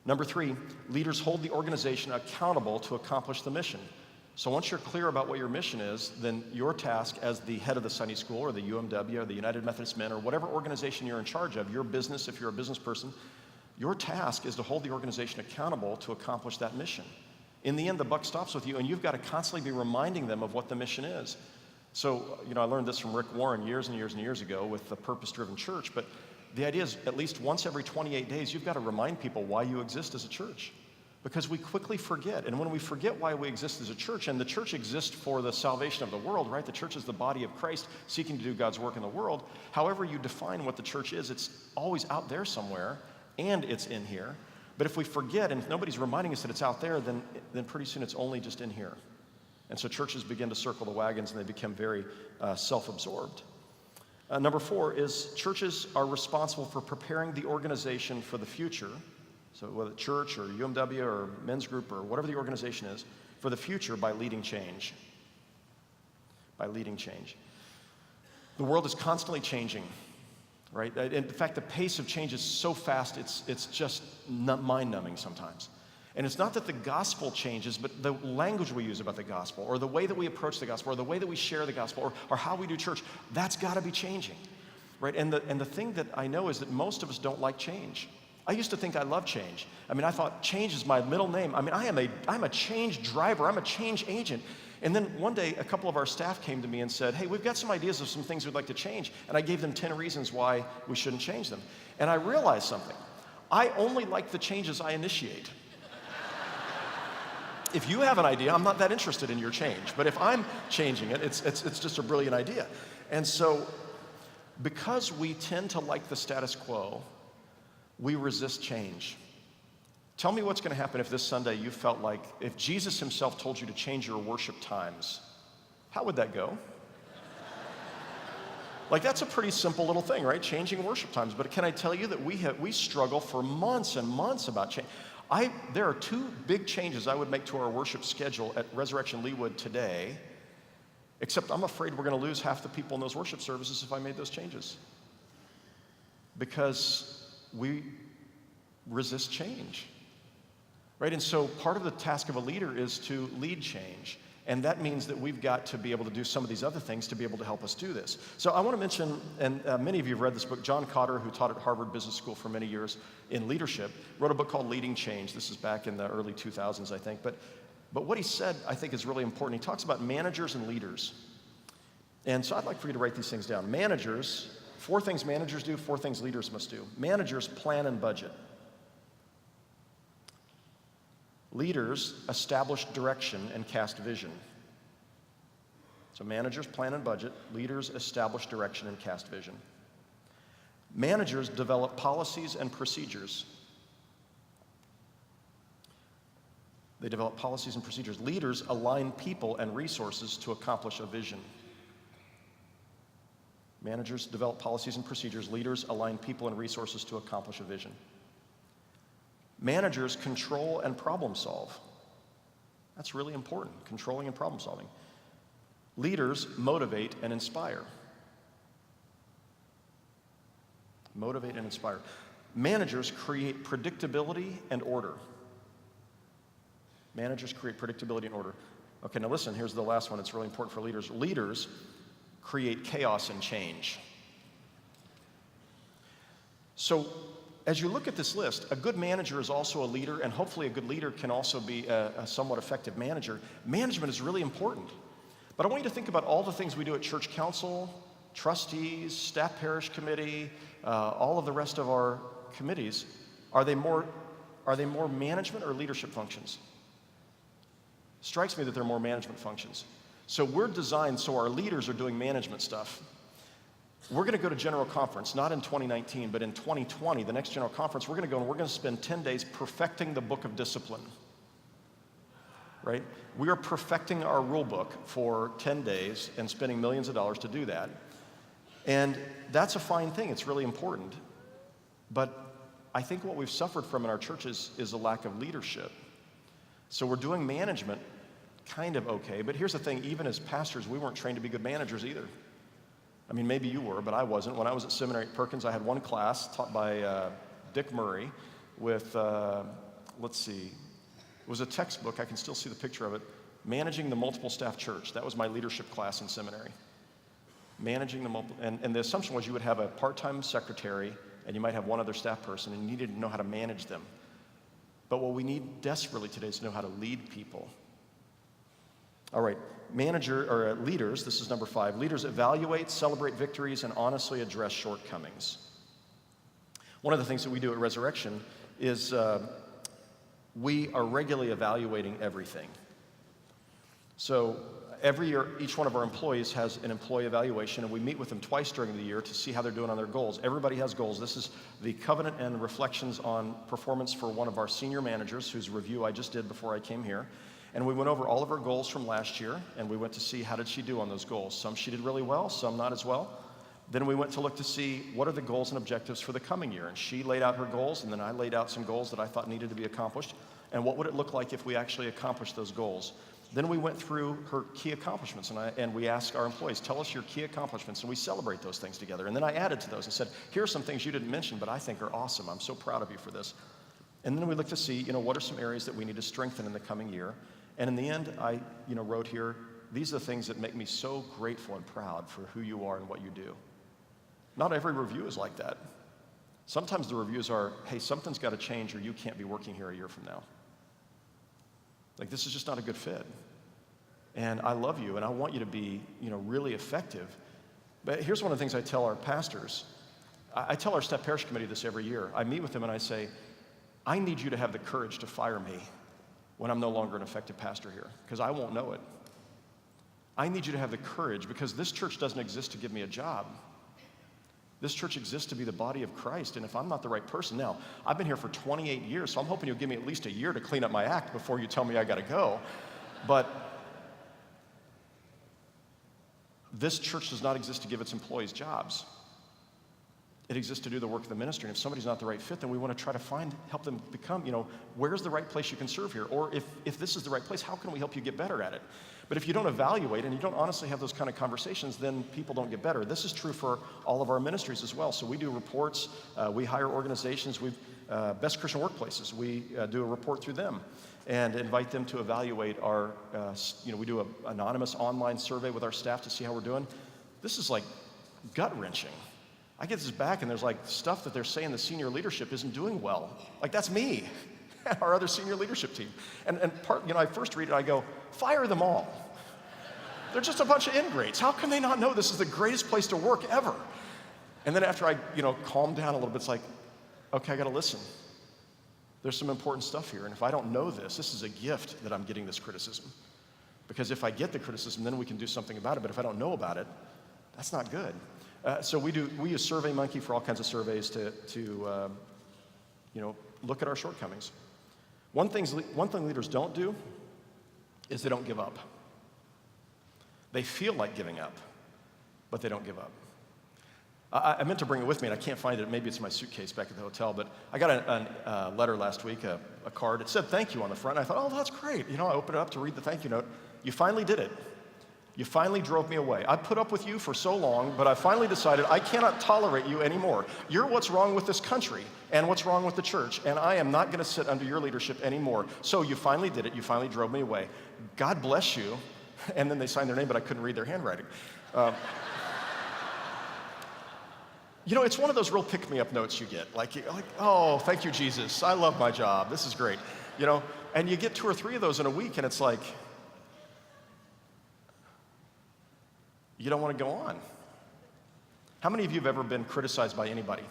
Number 3, leaders hold the organization accountable to accomplish the mission. So once you're clear about what your mission is, then your task as the head of the Sunday School or the UMW or the United Methodist Men or whatever organization you're in charge of, your business, if you're a business person, your task is to hold the organization accountable to accomplish that mission. In the end, the buck stops with you, and you've got to constantly be reminding them of what the mission is. So, I learned this from Rick Warren years and years and years ago with the Purpose-Driven Church, but the idea is at least once every 28 days, you've got to remind people why you exist as a church. Because we quickly forget, and when we forget why we exist as a church, and the church exists for the salvation of the world, right? The church is the body of Christ seeking to do God's work in the world. However you define what the church is, it's always out there somewhere, and it's in here. But if we forget and nobody's reminding us that it's out there, then pretty soon it's only just in here. And so churches begin to circle the wagons and they become very self-absorbed. Number 4 is churches are responsible for preparing the organization for the future. So whether church or UMW or men's group or whatever the organization is, for the future by leading change. By leading change. The world is constantly changing. Right? In fact, the pace of change is so fast, it's just mind-numbing sometimes. And it's not that the gospel changes, but the language we use about the gospel, or the way that we approach the gospel, or the way that we share the gospel, or how we do church, that's got to be changing, right? And the thing that I know is that most of us don't like change. I used to think I loved change. I mean, I thought change is my middle name. I mean, I'm a change driver. I'm a change agent. And then one day, a couple of our staff came to me and said, hey, we've got some ideas of some things we'd like to change. And I gave them 10 reasons why we shouldn't change them. And I realized something. I only like the changes I initiate. If you have an idea, I'm not that interested in your change. But if I'm changing it, it's just a brilliant idea. And so, because we tend to like the status quo, we resist change. Tell me what's going to happen if this Sunday you felt like, if Jesus himself told you to change your worship times, how would that go? Like, that's a pretty simple little thing, right? Changing worship times. But can I tell you that we struggle for months and months about change. There are 2 big changes I would make to our worship schedule at Resurrection Leawood today, except I'm afraid we're going to lose half the people in those worship services if I made those changes. Because we resist change, right? And so part of the task of a leader is to lead change. And that means that we've got to be able to do some of these other things to be able to help us do this. So I want to mention, and many of you have read this book, John Cotter, who taught at Harvard Business School for many years in leadership, wrote a book called Leading Change. This is back in the early 2000s, I think. But what he said, I think, is really important. He talks about managers and leaders. And so I'd like for you to write these things down. Managers, 4 things managers do, 4 things leaders must do. Managers plan and budget. Leaders establish direction and cast vision. So managers plan and budget. Leaders establish direction and cast vision. Managers develop policies and procedures. They develop policies and procedures. Leaders align people and resources to accomplish a vision. Managers develop policies and procedures. Leaders align people and resources to accomplish a vision. Managers control and problem solve. That's really important, controlling and problem solving. Leaders motivate and inspire. Motivate and inspire. Managers create predictability and order. Managers create predictability and order. Okay, now listen, here's the last one. It's really important for leaders. Leaders create chaos and change. So, as you look at this list, a good manager is also a leader, and hopefully a good leader can also be a somewhat effective manager. Management is really important. But I want you to think about all the things we do at church council, trustees, staff parish committee, all of the rest of our committees. Are they more management or leadership functions? Strikes me that they're more management functions. So we're designed so our leaders are doing management stuff. We're going to go to General Conference, not in 2019, but in 2020, the next General Conference, we're going to go and we're going to spend 10 days perfecting the book of discipline, right? We are perfecting our rule book for 10 days and spending millions of dollars to do that. And that's a fine thing. It's really important. But I think what we've suffered from in our churches is a lack of leadership. So we're doing management kind of okay, but here's the thing, even as pastors, we weren't trained to be good managers either. I mean, maybe you were, but I wasn't. When I was at seminary at Perkins, I had one class taught by Dick Murray with, let's see, it was a textbook, I can still see the picture of it, Managing the Multiple Staff Church. That was my leadership class in seminary. Managing the multiple, and the assumption was you would have a part-time secretary and you might have one other staff person and you needed to know how to manage them. But what we need desperately today is to know how to lead people. All right, leaders, this is number 5. Leaders evaluate, celebrate victories, and honestly address shortcomings. One of the things that we do at Resurrection is we are regularly evaluating everything. So every year, each one of our employees has an employee evaluation, and we meet with them twice during the year to see how they're doing on their goals. Everybody has goals. This is the covenant and reflections on performance for one of our senior managers, whose review I just did before I came here. And we went over all of her goals from last year, and we went to see how did she do on those goals. Some she did really well, some not as well. Then we went to look to see what are the goals and objectives for the coming year. And she laid out her goals, and then I laid out some goals that I thought needed to be accomplished. And what would it look like if we actually accomplished those goals? Then we went through her key accomplishments, and we asked our employees, tell us your key accomplishments, and we celebrate those things together. And then I added to those and said, here are some things you didn't mention, but I think are awesome. I'm so proud of you for this. And then we look to see, what are some areas that we need to strengthen in the coming year. And in the end, I, wrote here, these are the things that make me so grateful and proud for who you are and what you do. Not every review is like that. Sometimes the reviews are, hey, something's got to change or you can't be working here a year from now. Like, this is just not a good fit. And I love you, and I want you to be, really effective. But here's one of the things I tell our pastors. I tell our staff parish committee this every year. I meet with them and I say, I need you to have the courage to fire me when I'm no longer an effective pastor here, because I won't know it. I need you to have the courage, because this church doesn't exist to give me a job. This church exists to be the body of Christ, and if I'm not the right person, now, I've been here for 28 years, so I'm hoping you'll give me at least a year to clean up my act before you tell me I gotta go. But this church does not exist to give its employees jobs. It exists to do the work of the ministry, and if somebody's not the right fit, then we want to try to help them become, where's the right place you can serve here? Or if this is the right place, how can we help you get better at it? But if you don't evaluate and you don't honestly have those kind of conversations, then people don't get better. This is true for all of our ministries as well. So we do reports, we hire organizations, Best Christian Workplaces, we do a report through them and invite them to evaluate our, we do an anonymous online survey with our staff to see how we're doing. This is like gut-wrenching. I get this back and there's like stuff that they're saying the senior leadership isn't doing well. Like, that's me, our other senior leadership team. And I first read it, I go, fire them all. They're just a bunch of ingrates. How can they not know this is the greatest place to work ever? And then after I, calm down a little bit, it's like, okay, I gotta listen. There's some important stuff here, and if I don't know this is a gift that I'm getting this criticism. Because if I get the criticism, then we can do something about it, but if I don't know about it, that's not good. So we use SurveyMonkey for all kinds of surveys to look at our shortcomings. One thing leaders don't do is they don't give up. They feel like giving up, but they don't give up. I meant to bring it with me, and I can't find it. Maybe it's in my suitcase back at the hotel, but I got a letter last week, a card. It said thank you on the front. I thought, oh, that's great. I opened it up to read the thank you note. You finally did it. You finally drove me away. I put up with you for so long, but I finally decided I cannot tolerate you anymore. You're what's wrong with this country and what's wrong with the church, and I am not going to sit under your leadership anymore. So you finally did it. You finally drove me away. God bless you. And then they signed their name, but I couldn't read their handwriting. It's one of those real pick-me-up notes you get. Like, oh, thank you, Jesus. I love my job. This is great. And you get 2 or 3 of those in a week, and it's like, you don't want to go on. How many of you have ever been criticized by anybody?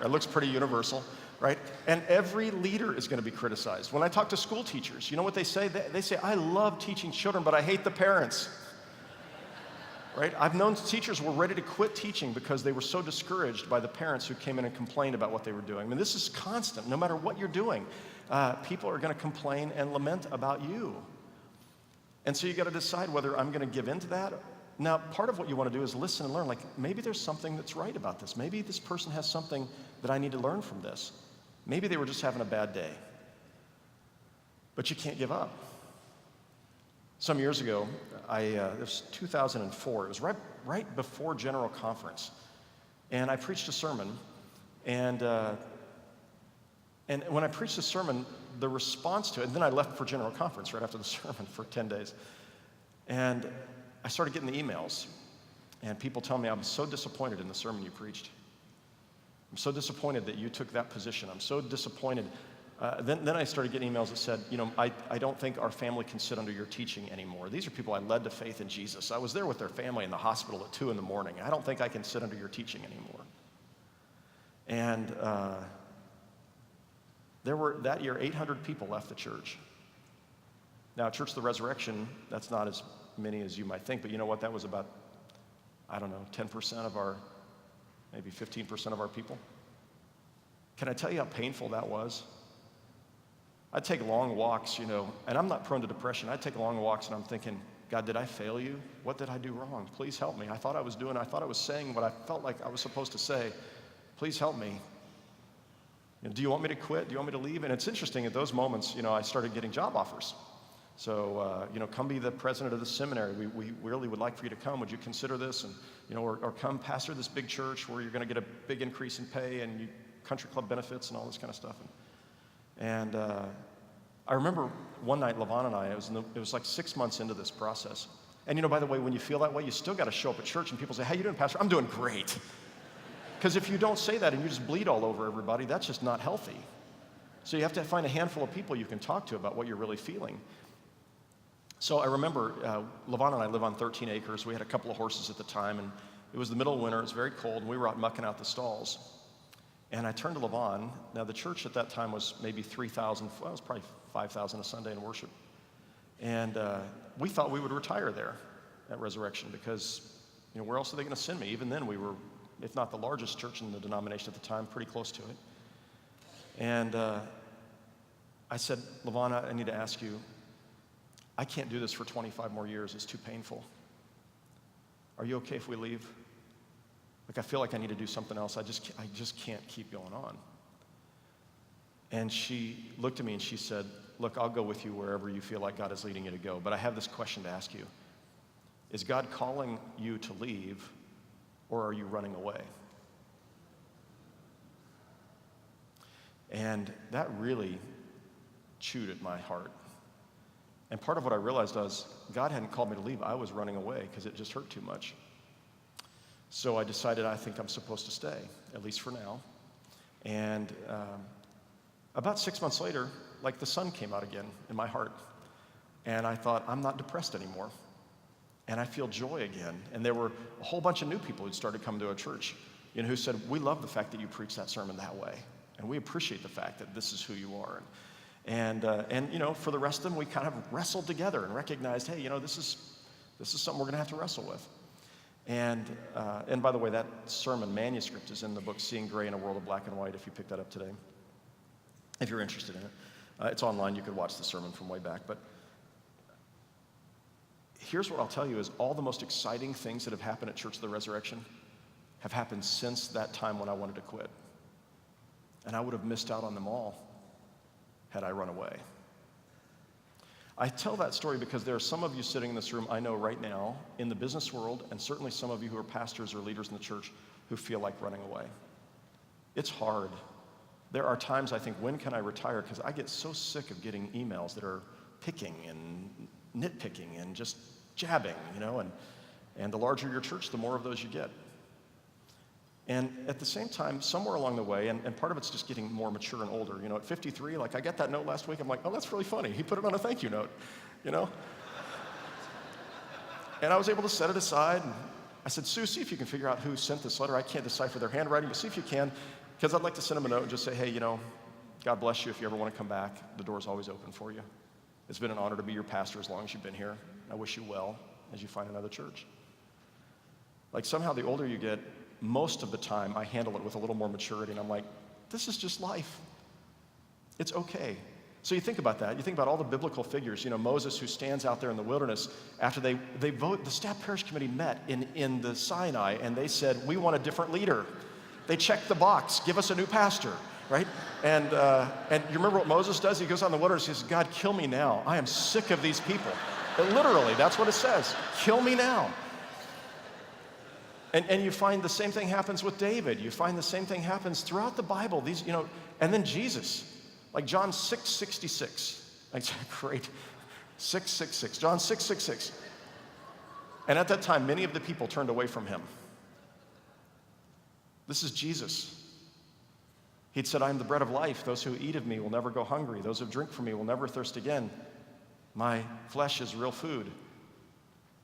It looks pretty universal, right? And every leader is going to be criticized. When I talk to school teachers, you know what they say? They say, I love teaching children, but I hate the parents. Right? I've known teachers were ready to quit teaching because they were so discouraged by the parents who came in and complained about what they were doing. I mean, this is constant. No matter what you're doing, people are going to complain and lament about you. And so you got to decide whether I'm going to give in to that. Now, part of what you want to do is listen and learn. Like, maybe there's something that's right about this. Maybe this person has something that I need to learn from this. Maybe they were just having a bad day. But you can't give up. Some years ago, it was 2004. It was right before General Conference. And I preached a sermon. And when I preached the sermon, the response to it, and then I left for General Conference right after the sermon for 10 days. And I started getting the emails. And people tell me, I'm so disappointed in the sermon you preached. I'm so disappointed that you took that position. I'm so disappointed. Then I started getting emails that said, I don't think our family can sit under your teaching anymore. These are people I led to faith in Jesus. I was there with their family in the hospital at 2 a.m. I don't think I can sit under your teaching anymore. And there were, that year, 800 people left the church. Now, Church of the Resurrection, that's not as many as you might think, but you know what? That was about, 10% of our, maybe 15% of our people. Can I tell you how painful that was? I'd take long walks, and I'm not prone to depression. I'd take long walks and I'm thinking, God, did I fail you? What did I do wrong? Please help me. I thought I was saying what I felt like I was supposed to say. Please help me. Do you want me to quit? Do you want me to leave? And it's interesting, at those moments, I started getting job offers. So, come be the president of the seminary. We really would like for you to come. Would you consider this? And, or come pastor this big church where you're going to get a big increase in pay and you country club benefits and all this kind of stuff. And I remember one night, Levon and I, it was like 6 months into this process. And by the way, when you feel that way, you still got to show up at church and people say, how you doing, Pastor? I'm doing great. Because if you don't say that and you just bleed all over everybody, that's just not healthy. So you have to find a handful of people you can talk to about what you're really feeling. So I remember Levon and I live on 13 acres. We had a couple of horses at the time, and it was the middle of winter. It was very cold, and we were out mucking out the stalls. And I turned to Levon. Now, the church at that time was maybe 3,000, well, it was probably 5,000 a Sunday in worship. And we thought we would retire there at Resurrection because, where else are they going to send me? Even then, we were, if not the largest church in the denomination at the time, pretty close to it. And I said, Levon, I need to ask you, I can't do this for 25 more years. It's too painful. Are you okay if we leave? Like, I feel like I need to do something else. I just can't keep going on. And she looked at me and she said, look, I'll go with you wherever you feel like God is leading you to go. But I have this question to ask you. Is God calling you to leave, or are you running away? And that really chewed at my heart. And part of what I realized was God hadn't called me to leave. I was running away because it just hurt too much. So I decided I think I'm supposed to stay, at least for now. And about 6 months later, like the sun came out again in my heart. And I thought, I'm not depressed anymore. And I feel joy again. And there were a whole bunch of new people who'd started coming to our church, who said, we love the fact that you preach that sermon that way. And we appreciate the fact that this is who you are. And for the rest of them, we kind of wrestled together and recognized, hey, this is something we're going to have to wrestle with. And by the way, that sermon manuscript is in the book Seeing Gray in a World of Black and White, if you picked that up today, if you're interested in it. It's online. You could watch the sermon from way back. But here's what I'll tell you is all the most exciting things that have happened at Church of the Resurrection have happened since that time when I wanted to quit. And I would have missed out on them all had I run away. I tell that story because there are some of you sitting in this room I know right now in the business world, and certainly some of you who are pastors or leaders in the church who feel like running away. It's hard. There are times I think, when can I retire? Because I get so sick of getting emails that are picking and nitpicking and just jabbing, and the larger your church, the more of those you get. And at the same time, somewhere along the way, and part of it's just getting more mature and older, at 53, like I got that note last week, I'm like, oh, that's really funny. He put it on a thank you note, And I was able to set it aside, and I said, Sue, see if you can figure out who sent this letter. I can't decipher their handwriting, but see if you can, because I'd like to send them a note and just say, hey, God bless you. If you ever want to come back, the door's always open for you. It's been an honor to be your pastor as long as you've been here. I wish you well as you find another church. Like, somehow the older you get, most of the time I handle it with a little more maturity, and I'm like, this is just life. It's okay. So you think about that. You think about all the biblical figures, Moses, who stands out there in the wilderness after they vote. The staff parish committee met in the Sinai, and they said, we want a different leader. They checked the box, give us a new pastor, right? And you remember what Moses does? He goes out in the wilderness, he says, God, kill me now. I am sick of these people. And literally, that's what it says. Kill me now. And you find the same thing happens with David. You find the same thing happens throughout the Bible. These, and then Jesus, like John 6:66. Like, great, 6:66. John 6:66. And at that time, many of the people turned away from him. This is Jesus. He'd said, I am the bread of life. Those who eat of me will never go hungry. Those who drink from me will never thirst again. My flesh is real food.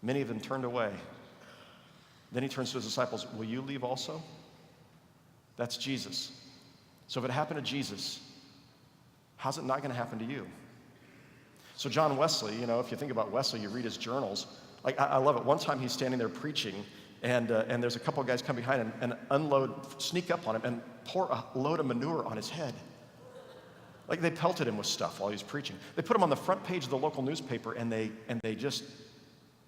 Many of them turned away. Then he turns to his disciples, will you leave also? That's Jesus. So if it happened to Jesus, how's it not going to happen to you? So John Wesley, if you think about Wesley, you read his journals. Like, I love it. One time he's standing there preaching, and there's a couple of guys come behind him and sneak up on him and pour a load of manure on his head. Like, they pelted him with stuff while he was preaching. They put him on the front page of the local newspaper, and they just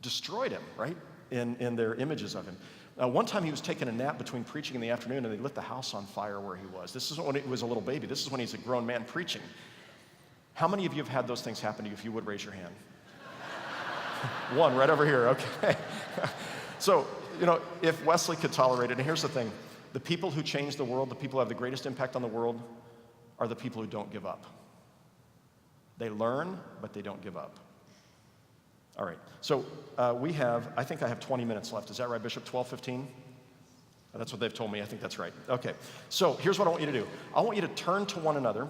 destroyed him, right? In their images of him. One time he was taking a nap between preaching in the afternoon, and they lit the house on fire where he was. This is when he was a little baby. This is when he's a grown man preaching. How many of you have had those things happen to you? If you would, raise your hand. One right over here, okay. So, if Wesley could tolerate it, and here's the thing. The people who change the world, the people who have the greatest impact on the world, are the people who don't give up. They learn, but they don't give up. All right, so I think I have 20 minutes left. Is that right, Bishop? 12:15? That's what they've told me. I think that's right. Okay, so here's what I want you to do. I want you to turn to one another,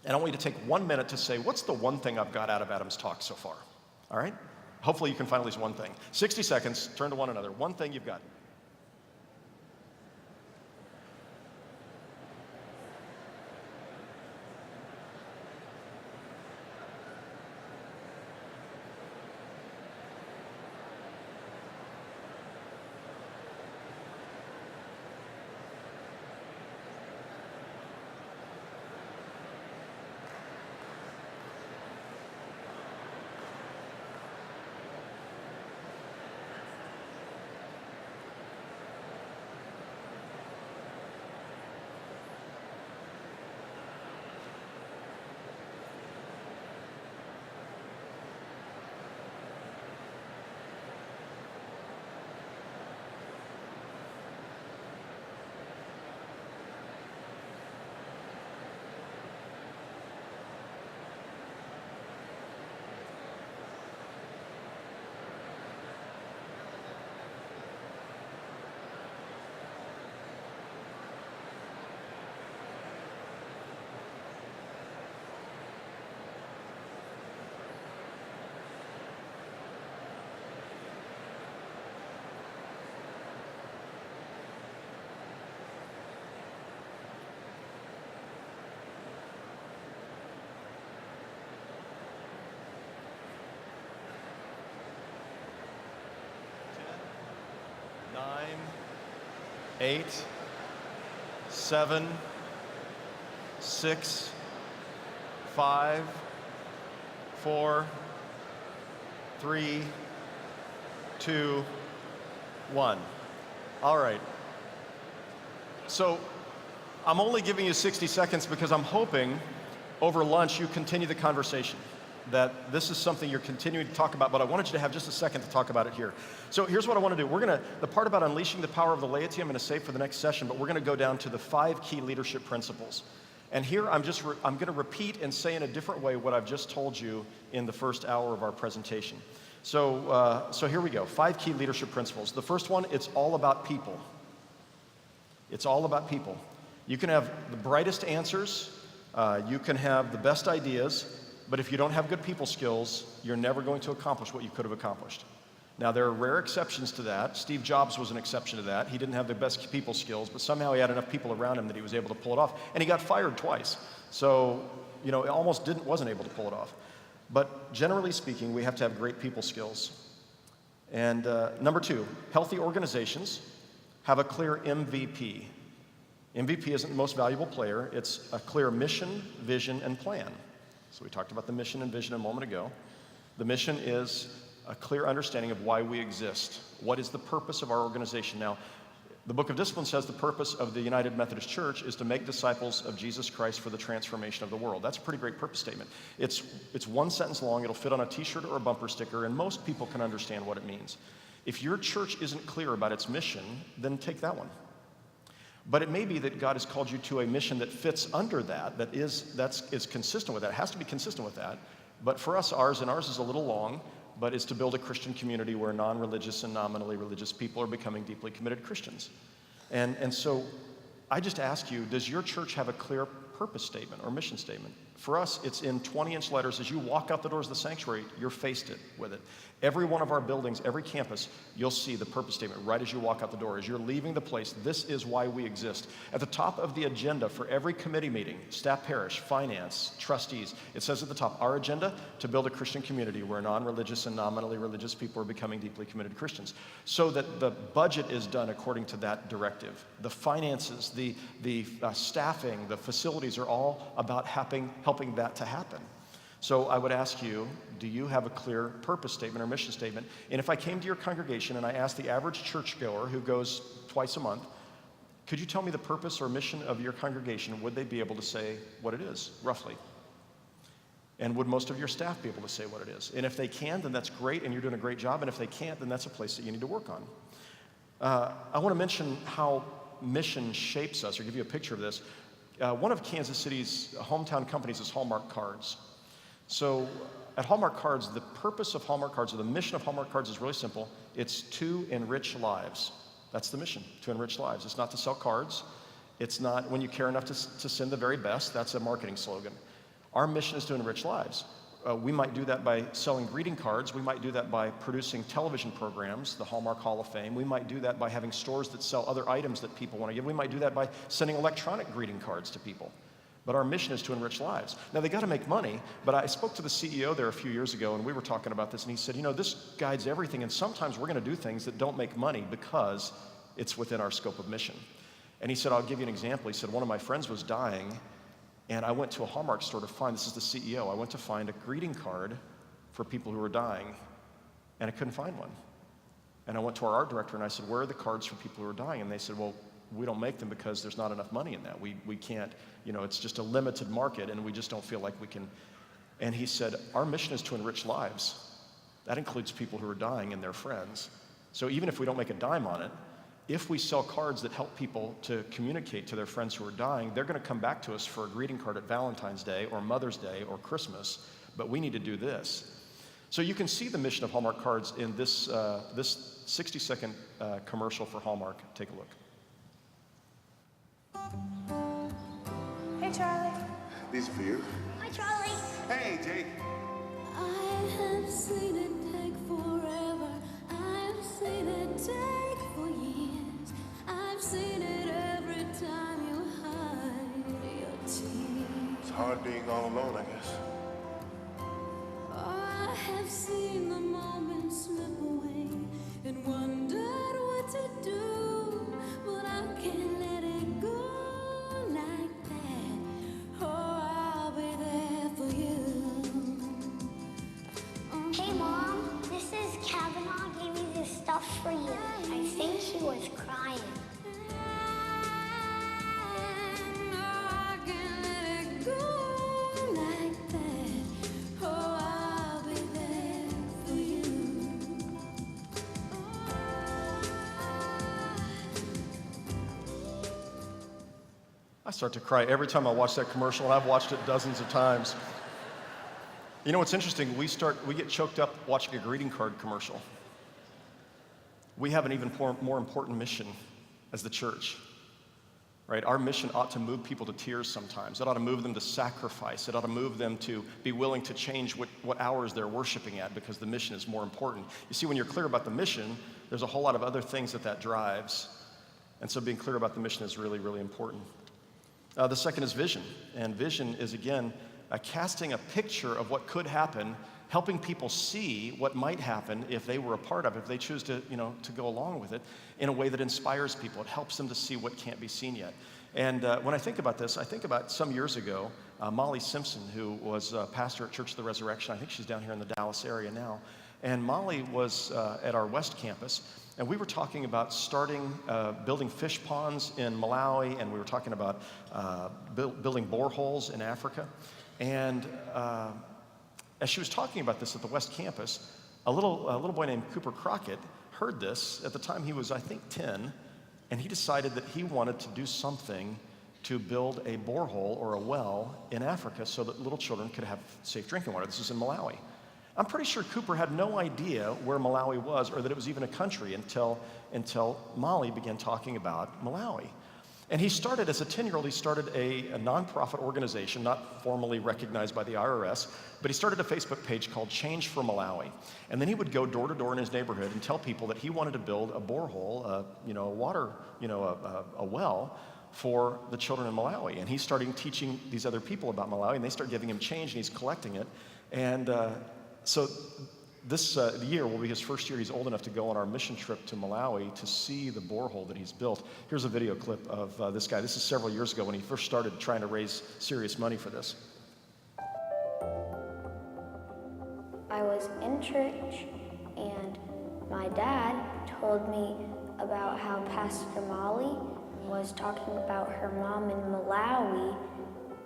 and I want you to take 1 minute to say, what's the one thing I've got out of Adam's talk so far? All right? Hopefully you can find at least one thing. 60 seconds, turn to one another. One thing you've got. Nine, 8, 7, 6, 5, 4, 3, 2, 1. All right. So I'm only giving you 60 seconds because I'm hoping over lunch you continue the conversation. That this is something you're continuing to talk about, but I wanted you to have just a second to talk about it here. So here's what I want to do. The part about unleashing the power of the laity, I'm going to save for the next session, but we're going to go down to the 5 key leadership principles. And here I'm going to repeat and say in a different way what I've just told you in the first hour of our presentation. So here we go, 5 key leadership principles. The first one, it's all about people. It's all about people. You can have the brightest answers, you can have the best ideas, but if you don't have good people skills, you're never going to accomplish what you could have accomplished. Now, there are rare exceptions to that. Steve Jobs was an exception to that. He didn't have the best people skills, but somehow he had enough people around him that he was able to pull it off. And he got fired twice. So, it almost wasn't able to pull it off. But generally speaking, we have to have great people skills. And number 2, healthy organizations have a clear MVP. MVP isn't the most valuable player. It's a clear mission, vision, and plan. So we talked about the mission and vision a moment ago. The mission is a clear understanding of why we exist. What is the purpose of our organization? Now, the Book of Discipline says the purpose of the United Methodist Church is to make disciples of Jesus Christ for the transformation of the world. That's a pretty great purpose statement. It's one sentence long. It'll fit on a t-shirt or a bumper sticker, and most people can understand what it means. If your church isn't clear about its mission, then take that one. But it may be that God has called you to a mission that fits under that is consistent with that. It has to be consistent with that. But for us, ours is a little long, but it's to build a Christian community where non-religious and nominally religious people are becoming deeply committed Christians. And so I just ask you, does your church have a clear purpose statement or mission statement? For us, it's in 20-inch letters. As you walk out the doors of the sanctuary, you're faced with it. Every one of our buildings, every campus, you'll see the purpose statement right as you walk out the door. As you're leaving the place, this is why we exist. At the top of the agenda for every committee meeting, staff parish, finance, trustees, it says at the top, our agenda, to build a Christian community where non-religious and nominally religious people are becoming deeply committed Christians. So that the budget is done according to that directive. The finances, the staffing, the facilities are all about helping that to happen. So I would ask you, do you have a clear purpose statement or mission statement? And if I came to your congregation and I asked the average churchgoer who goes twice a month, could you tell me the purpose or mission of your congregation? Would they be able to say what it is, roughly? And would most of your staff be able to say what it is? And if they can, then that's great and you're doing a great job. And if they can't, then that's a place that you need to work on. I want to mention how mission shapes us, or give you a picture of this, one of Kansas City's hometown companies is Hallmark Cards. So at Hallmark Cards, the purpose of Hallmark Cards, or the mission of Hallmark Cards, is really simple. It's to enrich lives. That's the mission, to enrich lives. It's not to sell cards. It's not when you care enough to send the very best. That's a marketing slogan. Our mission is to enrich lives. We might do that by selling greeting cards. We might do that by producing television programs, the Hallmark Hall of Fame. We might do that by having stores that sell other items that people want to give. We might do that by sending electronic greeting cards to people. But our mission is to enrich lives. Now, they got to make money, but I spoke to the CEO there a few years ago, and we were talking about this, and he said, you know, this guides everything, and sometimes we're going to do things that don't make money because it's within our scope of mission. And he said, I'll give you an example. He said, one of my friends was dying, and I went to a Hallmark store to find, this is the CEO, I went to find a greeting card for people who were dying, and I couldn't find one. And I went to our art director, and I said, where are the cards for people who are dying? And they said, well, we don't make them because there's not enough money in that. We can't, you know, it's just a limited market, and we just don't feel like we can. And he said, our mission is to enrich lives. That includes people who are dying and their friends. So even if we don't make a dime on it, if we sell cards that help people to communicate to their friends who are dying, they're going to come back to us for a greeting card at Valentine's Day or Mother's Day or Christmas, but we need to do this. So you can see the mission of Hallmark Cards in this 60-second commercial for Hallmark. Take a look. Hey, Charlie. These are for you. Hi, Charlie. Hey, Jake. I have seen it take forever. I've seen it take for years. I've seen it every time you hide your tears. It's hard being all alone, I guess. Oh, I have seen the moment slip away and wondered what to do, but I can't let it go. For you. I think he was crying. I start to cry every time I watch that commercial, and I've watched it dozens of times. You know what's interesting? We get choked up watching a greeting card commercial. We have an even more important mission as the church, right? Our mission ought to move people to tears sometimes. It ought to move them to sacrifice. It ought to move them to be willing to change what hours they're worshiping at, because the mission is more important. You see, when you're clear about the mission, there's a whole lot of other things that drives. And so being clear about the mission is really, really important. The second is vision. And vision is, again, casting a picture of what could happen, helping people see what might happen if they were a part of it, if they choose to go along with it in a way that inspires people. It helps them to see what can't be seen yet. And when I think about this, I think about some years ago, Molly Simpson, who was a pastor at Church of the Resurrection. I think she's down here in the Dallas area now. And Molly was at our West Campus, and we were talking about building fish ponds in Malawi, and we were talking about building boreholes in Africa. And as she was talking about this at the West Campus, a little boy named Cooper Crockett heard this. At the time he was, I think, 10, and he decided that he wanted to do something to build a borehole or a well in Africa so that little children could have safe drinking water. This is in Malawi. I'm pretty sure Cooper had no idea where Malawi was, or that it was even a country, until Molly began talking about Malawi. And he started, as a 10-year-old, he started a nonprofit organization, not formally recognized by the IRS, but he started a Facebook page called Change for Malawi. And then he would go door to door in his neighborhood and tell people that he wanted to build a borehole, a well for the children in Malawi. And he started teaching these other people about Malawi, and they started giving him change, and he's collecting it. And so this year will be his first year. He's old enough to go on our mission trip to Malawi to see the borehole that he's built. Here's a video clip of this guy. This is several years ago when he first started trying to raise serious money for this. I was in church, and my dad told me about how Pastor Molly was talking about her mom in Malawi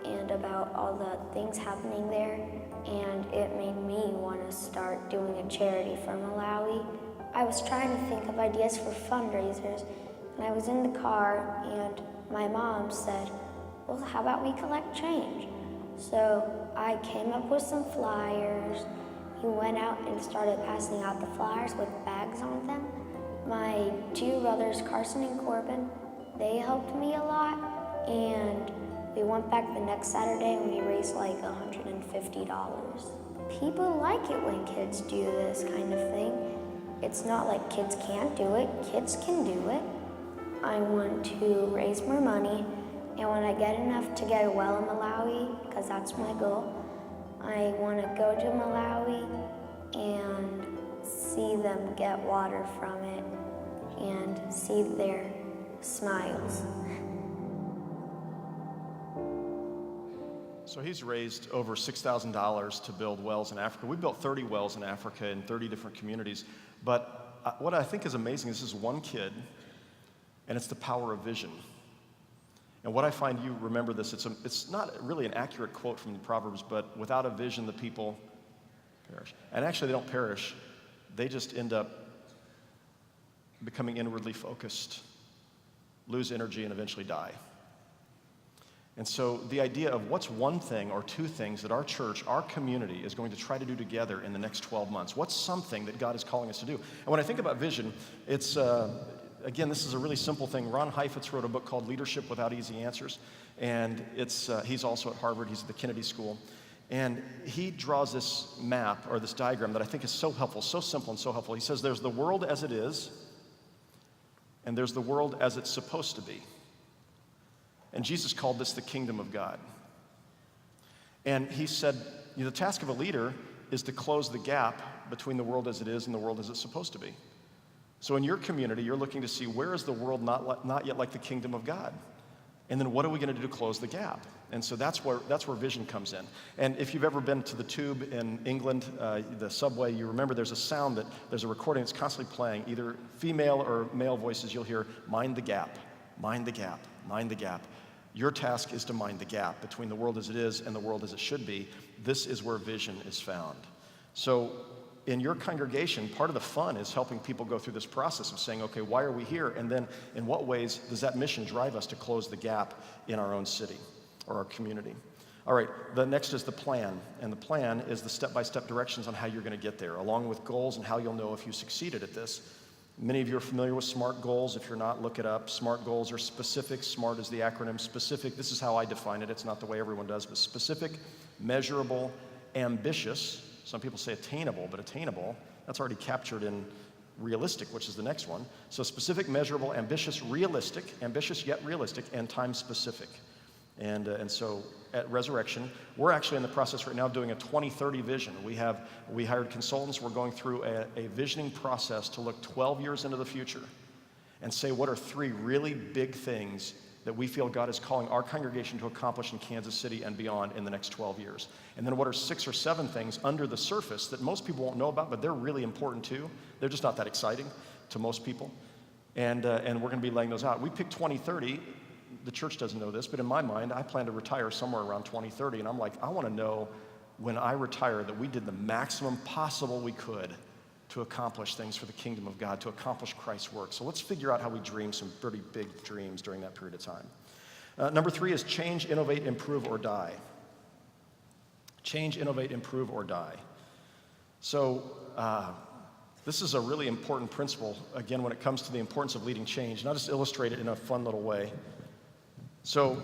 and about all the things happening there, and it made me want to start doing a charity for Malawi. I was trying to think of ideas for fundraisers, And I was in the car, and my mom said, well, how about we collect change? So I came up with some flyers. He went out and started passing out the flyers with bags on them. My two brothers, Carson and Corbin, they helped me a lot, and we went back the next Saturday and we raised like $150. People like it when kids do this kind of thing. It's not like kids can't do it, kids can do it. I want to raise more money, and when I get enough to get a well in Malawi, because that's my goal, I want to go to Malawi and see them get water from it and see their smiles. So he's raised over $6,000 to build wells in Africa. We built 30 wells in Africa in 30 different communities. But what I think is amazing is this is one kid, and it's the power of vision. And what I find, you remember this, it's not really an accurate quote from the Proverbs, but without a vision, the people perish. And actually, they don't perish. They just end up becoming inwardly focused, lose energy, and eventually die. And so the idea of what's one thing or two things that our church, our community is going to try to do together in the next 12 months. What's something that God is calling us to do? And when I think about vision, it's, again, this is a really simple thing. Ron Heifetz wrote a book called Leadership Without Easy Answers. And he's also at Harvard. He's at the Kennedy School. And he draws this map or this diagram that I think is so helpful, so simple and so helpful. He says there's the world as it is, and there's the world as it's supposed to be. And Jesus called this the kingdom of God. And he said, the task of a leader is to close the gap between the world as it is and the world as it's supposed to be. So in your community, you're looking to see where is the world not yet like the kingdom of God? And then what are we going to do to close the gap? And so that's where vision comes in. And if you've ever been to the Tube in England, the subway, you remember there's a sound there's a recording that's constantly playing, either female or male voices. You'll hear, mind the gap, mind the gap, mind the gap. Your task is to mind the gap between the world as it is and the world as it should be. This is where vision is found. So in your congregation, part of the fun is helping people go through this process of saying, okay, why are we here? And then in what ways does that mission drive us to close the gap in our own city or our community? All right, the next is the plan. And the plan is the step-by-step directions on how you're going to get there, along with goals and how you'll know if you succeeded at this. Many of you are familiar with SMART goals. If you're not, look it up. SMART goals are specific. SMART is the acronym. Specific, this is how I define it. It's not the way everyone does, but specific, measurable, ambitious. Some people say attainable, but attainable, that's already captured in realistic, which is the next one. So specific, measurable, ambitious, realistic, ambitious yet realistic, and time specific. And so at Resurrection, we're actually in the process right now of doing a 2030 vision. We hired consultants. We're going through a visioning process to look 12 years into the future and say what are three really big things that we feel God is calling our congregation to accomplish in Kansas City and beyond in the next 12 years. And then what are 6 or 7 things under the surface that most people won't know about, but they're really important too. They're just not that exciting to most people. And we're going to be laying those out. We picked 2030. The church doesn't know this, but in my mind, I plan to retire somewhere around 2030. And I'm like, I want to know when I retire that we did the maximum possible we could to accomplish things for the kingdom of God, to accomplish Christ's work. So let's figure out how we dream some pretty big dreams during that period of time. Number 3 is change, innovate, improve, or die. Change, innovate, improve, or die. So this is a really important principle, again, when it comes to the importance of leading change. And I'll just illustrate it in a fun little way. So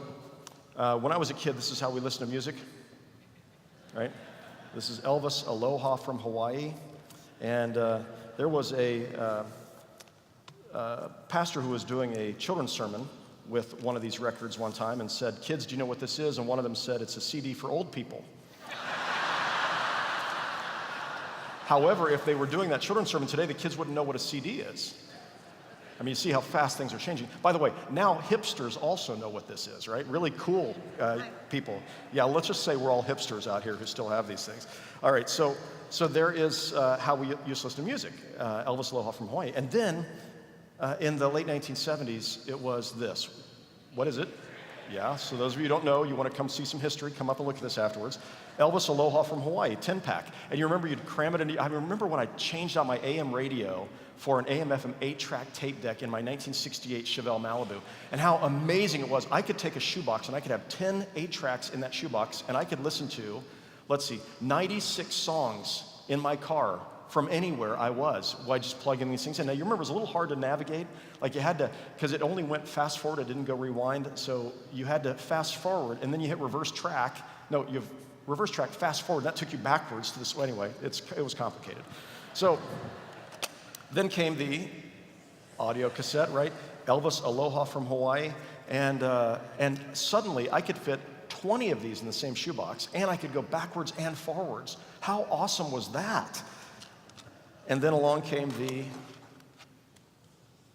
when I was a kid, this is how we listen to music, right? This is Elvis Aloha from Hawaii. And there was a pastor who was doing a children's sermon with one of these records one time and said, kids, do you know what this is? And one of them said, it's a CD for old people. However, if they were doing that children's sermon today, the kids wouldn't know what a CD is. I mean, you see how fast things are changing. By the way, now hipsters also know what this is, right? Really cool people. Yeah, let's just say we're all hipsters out here who still have these things. All right, so there is how we used to listen to music, Elvis Aloha from Hawaii. And then in the late 1970s, it was this. What is it? Yeah, so those of you who don't know, you want to come see some history, come up and look at this afterwards. Elvis Aloha from Hawaii, 10-pack. And you remember you'd cram it into, I remember when I changed out my AM radio for an AM/FM 8-track tape deck in my 1968 Chevelle Malibu, and how amazing it was. I could take a shoebox and I could have 10 8-tracks in that shoebox, and I could listen to, 96 songs in my car from anywhere I was, while just plugging these things in. Now, you remember it was a little hard to navigate. Like you had to, because it only went fast forward, it didn't go rewind, so you had to fast forward, and then you hit reverse track. No, you have reverse track, fast forward, that took you backwards to this. Anyway, it was complicated. So then came the audio cassette, right? Elvis Aloha from Hawaii, and suddenly I could fit 20 of these in the same shoebox, and I could go backwards and forwards. How awesome was that? And then along came the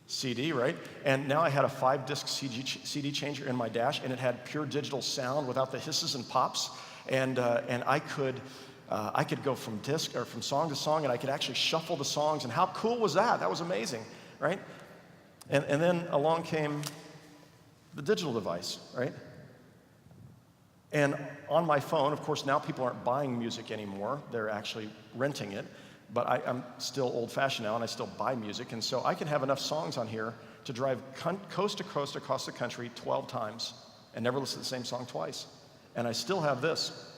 CD, right? And now I had a 5-disc CD changer in my dash, and it had pure digital sound without the hisses and pops. And I could go from disc or from song to song, and I could actually shuffle the songs. And how cool was that? That was amazing, right? And then along came the digital device, right? And on my phone, of course, now people aren't buying music anymore. They're actually renting it. But I'm still old-fashioned now, and I still buy music. And so I can have enough songs on here to drive coast to coast across the country 12 times and never listen to the same song twice. And I still have this.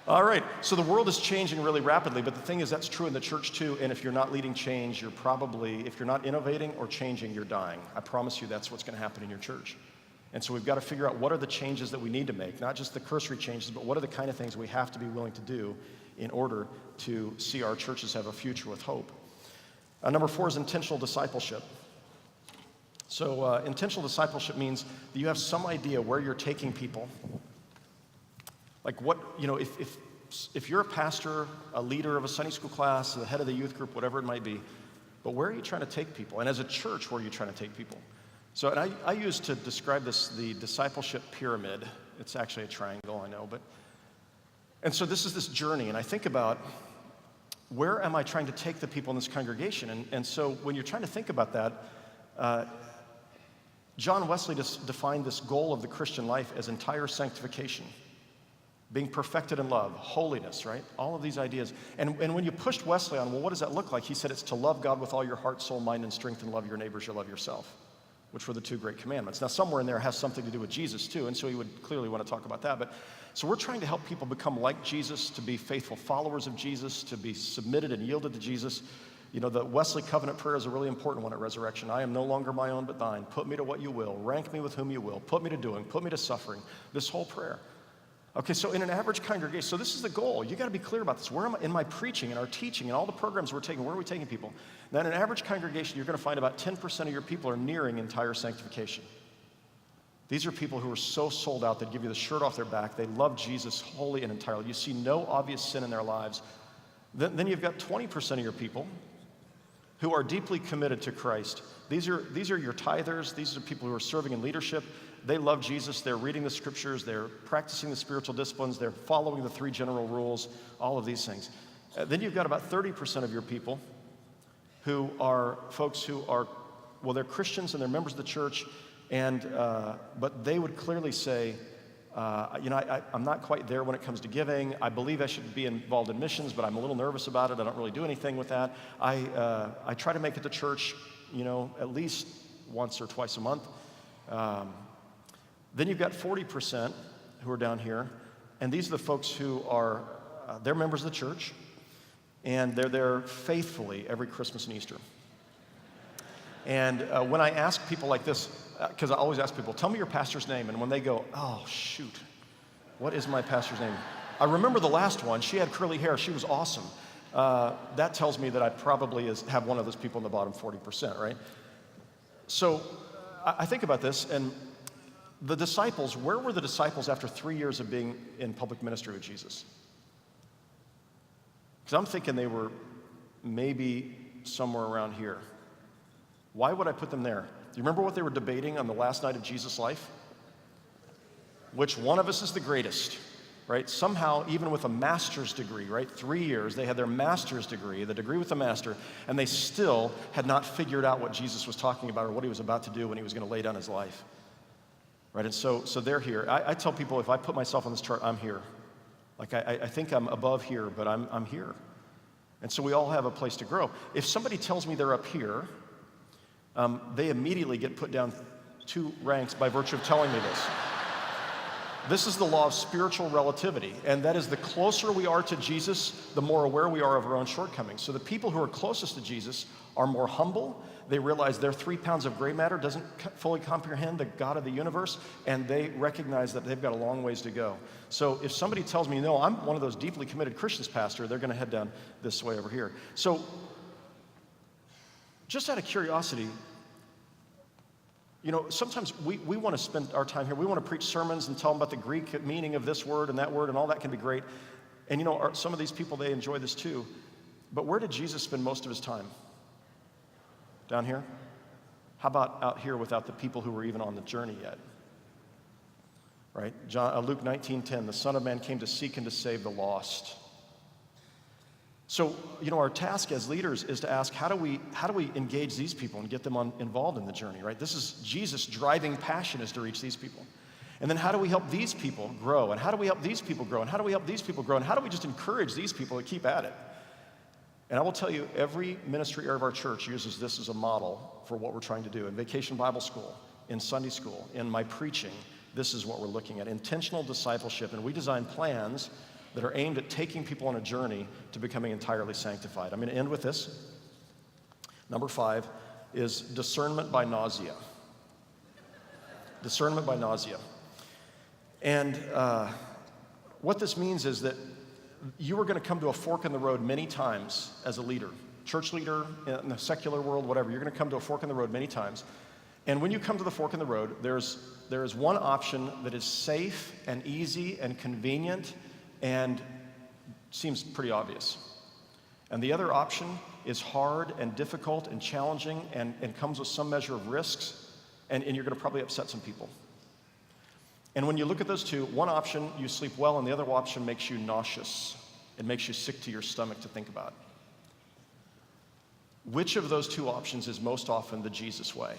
All right, so the world is changing really rapidly, but the thing is that's true in the church too, and if you're not leading change, you're probably, if you're not innovating or changing, you're dying. I promise you that's what's going to happen in your church. And so we've got to figure out what are the changes that we need to make, not just the cursory changes, but what are the kind of things we have to be willing to do in order to see our churches have a future with hope. Number 4 is intentional discipleship. So intentional discipleship means that you have some idea where you're taking people. Like what, if you're a pastor, a leader of a Sunday school class, the head of the youth group, whatever it might be, but where are you trying to take people? And as a church, where are you trying to take people? So, and I used to describe this, the discipleship pyramid. It's actually a triangle, I know, and so this is this journey, and I think about where am I trying to take the people in this congregation? And so when you're trying to think about that, John Wesley defined this goal of the Christian life as entire sanctification, being perfected in love, holiness, right? All of these ideas. And when you pushed Wesley on, well, what does that look like? He said it's to love God with all your heart, soul, mind, and strength, and love your neighbors, you love yourself, which were the 2 great commandments. Now, somewhere in there has something to do with Jesus, too, and so he would clearly want to talk about that. But so we're trying to help people become like Jesus, to be faithful followers of Jesus, to be submitted and yielded to Jesus. The Wesley covenant prayer is a really important one at Resurrection. I am no longer my own but thine. Put me to what you will. Rank me with whom you will. Put me to doing. Put me to suffering. This whole prayer. Okay, so in an average congregation, so this is the goal. You got to be clear about this. Where am I in my preaching and our teaching and all the programs we're taking? Where are we taking people? Now, in an average congregation, you're going to find about 10% of your people are nearing entire sanctification. These are people who are so sold out, they'd give you the shirt off their back. They love Jesus wholly and entirely. You see no obvious sin in their lives. Then you've got 20% of your people who are deeply committed to Christ. These are your tithers. These are people who are serving in leadership. They love Jesus. They're reading the scriptures. They're practicing the spiritual disciplines. They're following the 3 general rules, all of these things. Then you've got about 30% of your people who are folks who are, well, they're Christians and they're members of the church, but they would clearly say, I'm not quite there when it comes to giving. I believe I should be involved in missions, but I'm a little nervous about it. I don't really do anything with that. I try to make it to church, at least once or twice a month. Then you've got 40% who are down here, and these are the folks who are, they're members of the church, and they're there faithfully every Christmas and Easter. And when I ask people like this, because I always ask people, tell me your pastor's name, and when they go, oh, shoot, what is my pastor's name? I remember the last one. She had curly hair. She was awesome. That tells me that I probably have one of those people in the bottom 40%, right? So I think about this, and the disciples, where were the disciples after 3 years of being in public ministry with Jesus? Because I'm thinking they were maybe somewhere around here. Why would I put them there? Do you remember what they were debating on the last night of Jesus' life? Which one of us is the greatest? right? Somehow, even with a master's degree, right? 3 years, they had their master's degree, the degree with the master, and they still had not figured out what Jesus was talking about or what he was about to do when he was going to lay down his life, right? And so they're here. I tell people, if I put myself on this chart, I'm here. Like, I think I'm above here, but I'm here. And so we all have a place to grow. If somebody tells me they're up here, they immediately get put down 2 ranks by virtue of telling me this. This is the law of spiritual relativity, and that is the closer we are to Jesus, the more aware we are of our own shortcomings. So the people who are closest to Jesus are more humble. They realize their 3 pounds of gray matter doesn't fully comprehend the God of the universe, and they recognize that they've got a long ways to go. So if somebody tells me, no, I'm one of those deeply committed Christians, Pastor, they're going to head down this way over here. So just out of curiosity, you know, sometimes we want to spend our time here. We want to preach sermons and tell them about the Greek meaning of this word, and all that can be great. And you know, some of these people, they enjoy this too. But where did Jesus spend most of his time? Down here? How about out here without the people who were even on the journey yet? Right? Luke 19:10, the Son of Man came to seek and to save the lost. So, you know, our task as leaders is to ask, how do we engage these people and get them involved in the journey, right? This is Jesus' driving passion, is to reach these people. And then how do we help these people grow? And how do we help these people grow? And how do we help these people grow? And how do we just encourage these people to keep at it? And I will tell you, every ministry area of our church uses this as a model for what we're trying to do. In Vacation Bible School, in Sunday school, in my preaching, this is what we're looking at, intentional discipleship. And we design plans that are aimed at taking people on a journey to becoming entirely sanctified. I'm going to end with this. Number 5 is discernment by nausea. Discernment by nausea. And what this means is that you are going to come to a fork in the road many times as a leader, church leader, in the secular world, whatever. You're going to come to a fork in the road many times. And when you come to the fork in the road, there is one option that is safe and easy and convenient and seems pretty obvious. And the other option is hard and difficult and challenging and comes with some measure of risks, and you're going to probably upset some people. And when you look at those two, one option, you sleep well, and the other option makes you nauseous. It makes you sick to your stomach to think about. Which of those 2 options is most often the Jesus way?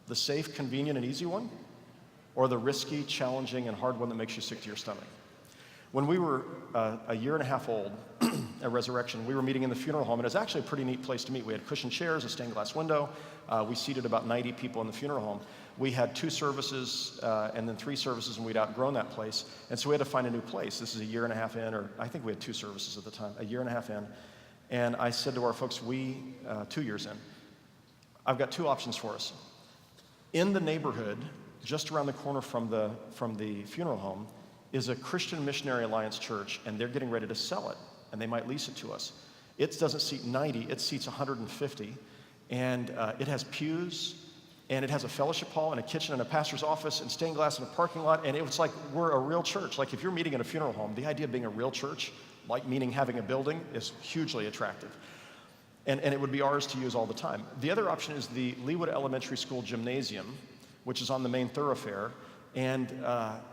The safe, convenient, and easy one? Or the risky, challenging, and hard one that makes you sick to your stomach? When we were a year and a half old at Resurrection, we were meeting in the funeral home, and it was actually a pretty neat place to meet. We had cushioned chairs, a stained glass window. We seated about 90 people in the funeral home. We had 2 services and then 3 services, and we'd outgrown that place. And so we had to find a new place. This is a year and a half in, or I think we had 2 services at the time, a year and a half in. And I said to our folks, 2 years in, I've got 2 options for us. In the neighborhood, just around the corner from the funeral home, is a Christian Missionary Alliance church, and they're getting ready to sell it, and they might lease it to us. It doesn't seat 90, it seats 150, and it has pews, and it has a fellowship hall and a kitchen and a pastor's office and stained glass in a parking lot, and it was like we're a real church. Like if you're meeting in a funeral home, the idea of being a real church, like meaning having a building, is hugely attractive. And it would be ours to use all the time. The other option is the Leawood Elementary School gymnasium, which is on the main thoroughfare, and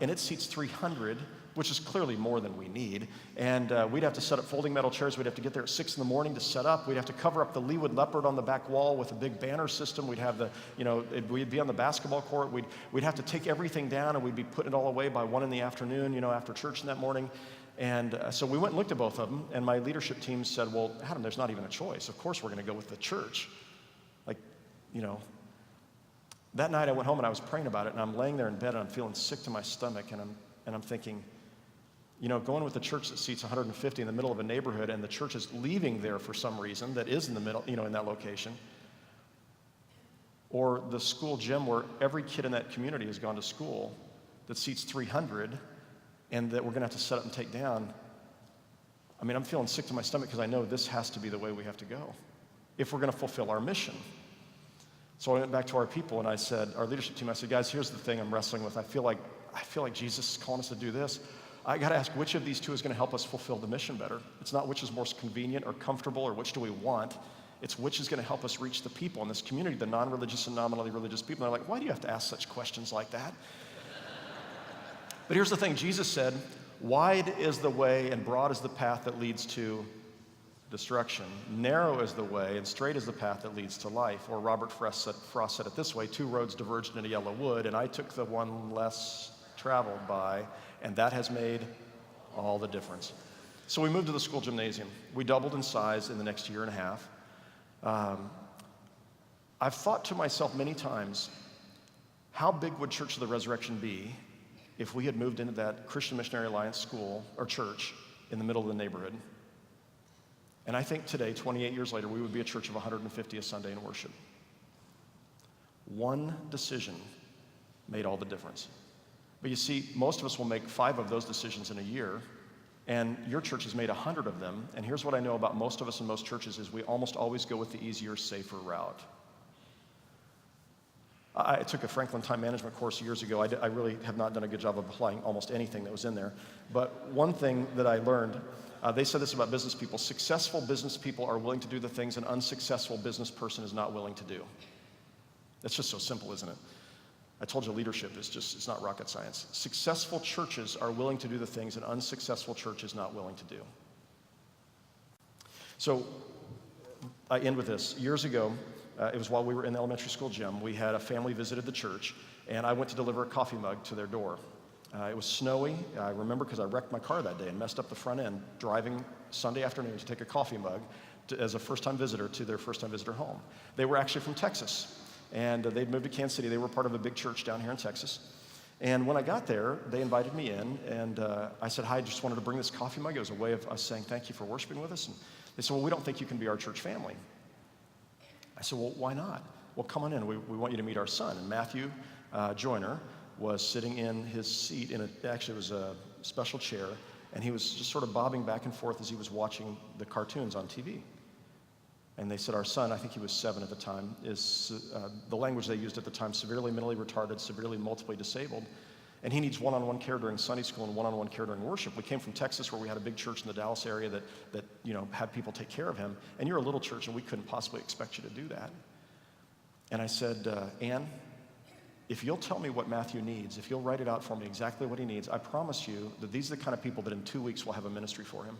it seats 300, which is clearly more than we need. And we'd have to set up folding metal chairs. We'd have to get there at 6 in the morning to set up. We'd have to cover up the Leawood leopard on the back wall with a big banner system. We'd have we'd be on the basketball court. We'd have to take everything down, and we'd be putting it all away by 1 in the afternoon, after church in that morning. And so we went and looked at both of them, and my leadership team said, well, Adam, there's not even a choice. Of course we're going to go with the church. That night I went home and I was praying about it, and I'm laying there in bed and I'm feeling sick to my stomach, and I'm thinking, going with the church that seats 150 in the middle of a neighborhood, and the church is leaving there for some reason that is in the middle, in that location, or the school gym where every kid in that community has gone to school that seats 300 and that we're going to have to set up and take down. I'm feeling sick to my stomach because I know this has to be the way we have to go if we're going to fulfill our mission. So I went back to our people and I said, our leadership team, I said, guys, here's the thing I'm wrestling with. I feel like Jesus is calling us to do this. I got to ask which of these 2 is going to help us fulfill the mission better. It's not which is most convenient or comfortable or which do we want. It's which is going to help us reach the people in this community, the non-religious and nominally religious people. And they're like, why do you have to ask such questions like that? But here's the thing, Jesus said, wide is the way and broad is the path that leads to destruction. Narrow is the way and straight is the path that leads to life. Or Robert Frost said it this way, 2 roads diverged into yellow wood, and I took the one less traveled by, and that has made all the difference. So we moved to the school gymnasium. We doubled in size in the next year and a half. I've thought to myself many times, how big would Church of the Resurrection be if we had moved into that Christian Missionary Alliance school or church in the middle of the neighborhood? And I think today, 28 years later, we would be a church of 150 a Sunday in worship. One decision made all the difference. But you see, most of us will make 5 of those decisions in a year, and your church has made 100 of them. And here's what I know about most of us and most churches is we almost always go with the easier, safer route. I took a Franklin Time Management course years ago. I really have not done a good job of applying almost anything that was in there. But one thing that I learned, they said this about business people: successful business people are willing to do the things an unsuccessful business person is not willing to do. That's just so simple, isn't it? I told you leadership is just, it's not rocket science. Successful churches are willing to do the things an unsuccessful church is not willing to do. So I end with this. Years ago, it was while we were in the elementary school gym, we had a family visited the church, and I went to deliver a coffee mug to their door. It was snowy. I remember because I wrecked my car that day and messed up the front end driving Sunday afternoon to take a coffee mug as a first-time visitor to their first-time visitor home. They were actually from Texas, and they'd moved to Kansas City. They were part of a big church down here in Texas. And when I got there, they invited me in, and I said, hi, I just wanted to bring this coffee mug. It was a way of us saying thank you for worshiping with us. And they said, well, we don't think you can be our church family. I said, well, why not? Well, come on in. We want you to meet our son. And Matthew Joyner was sitting in his seat actually it was a special chair, and he was just sort of bobbing back and forth as he was watching the cartoons on TV. And they said, our son, I think he was 7 at the time, is the language they used at the time, severely mentally retarded, severely multiply disabled, and he needs one-on-one care during Sunday school and one-on-one care during worship. We came from Texas, where we had a big church in the Dallas area that had people take care of him, and you're a little church, and we couldn't possibly expect you to do that. And I said, Ann, if you'll tell me what Matthew needs, if you'll write it out for me exactly what he needs, I promise you that these are the kind of people that in 2 weeks will have a ministry for him.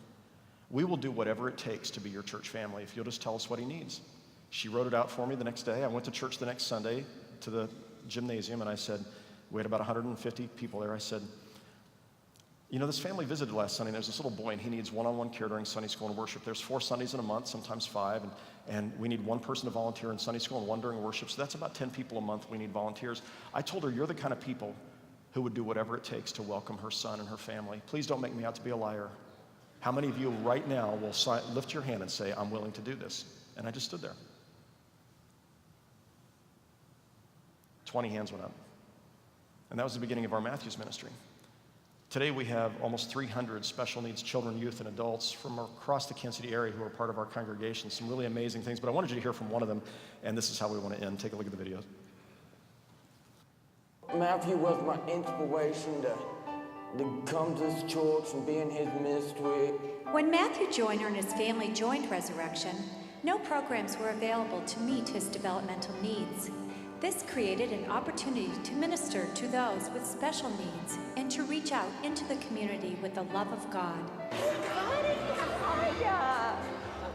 We will do whatever it takes to be your church family if you'll just tell us what he needs. She wrote it out for me the next day. I went to church the next Sunday to the gymnasium, and I said, we had about 150 people there. I said, this family visited last Sunday, and there's this little boy, and he needs one-on-one care during Sunday school and worship. There's 4 Sundays in a month, sometimes 5, and we need 1 person to volunteer in Sunday school and 1 during worship, so that's about 10 people a month we need volunteers. I told her, you're the kind of people who would do whatever it takes to welcome her son and her family. Please don't make me out to be a liar. How many of you right now will lift your hand and say, I'm willing to do this? And I just stood there. 20 hands went up. And that was the beginning of our Matthews ministry. Today we have almost 300 special needs children, youth, and adults from across the Kansas City area who are part of our congregation. Some really amazing things, but I wanted you to hear from one of them, and this is how we want to end. Take a look at the video. Matthew was my inspiration to come to this church and be in his ministry. When Matthew Joyner and his family joined Resurrection, no programs were available to meet his developmental needs. This created an opportunity to minister to those with special needs and to reach out into the community with the love of God.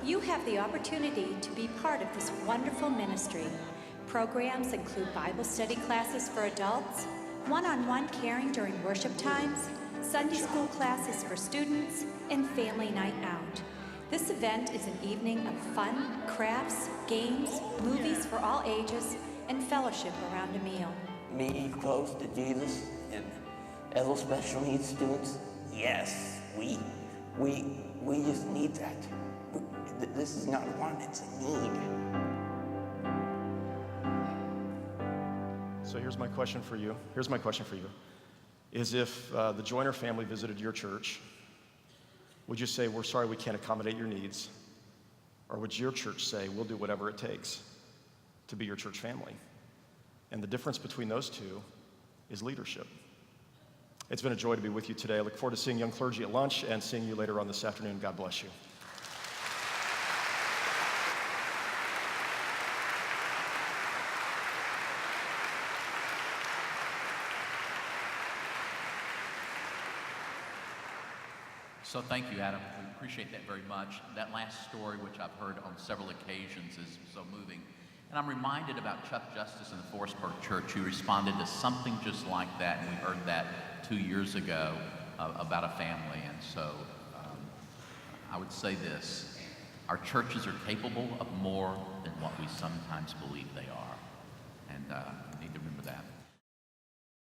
You have the opportunity to be part of this wonderful ministry. Programs include Bible study classes for adults, one-on-one caring during worship times, Sunday school classes for students, and family night out. This event is an evening of fun, crafts, games, movies for all ages, and fellowship around a meal. Be close to Jesus and other special needs students. Yes, we just need that. This is not a want, it's a need. So here's my question for you. Is if the Joyner family visited your church, would you say, we're sorry we can't accommodate your needs? Or would your church say, we'll do whatever it takes to be your church family? And the difference between those two is leadership. It's been a joy to be with you today. I look forward to seeing young clergy at lunch and seeing you later on this afternoon. God bless you. So thank you, Adam. We appreciate that very much. That last story, which I've heard on several occasions, is so moving. And I'm reminded about Chuck Justice in the Forestburg Church, who responded to something just like that, and we heard that 2 years ago about a family. And so I would say this: our churches are capable of more than what we sometimes believe they are. And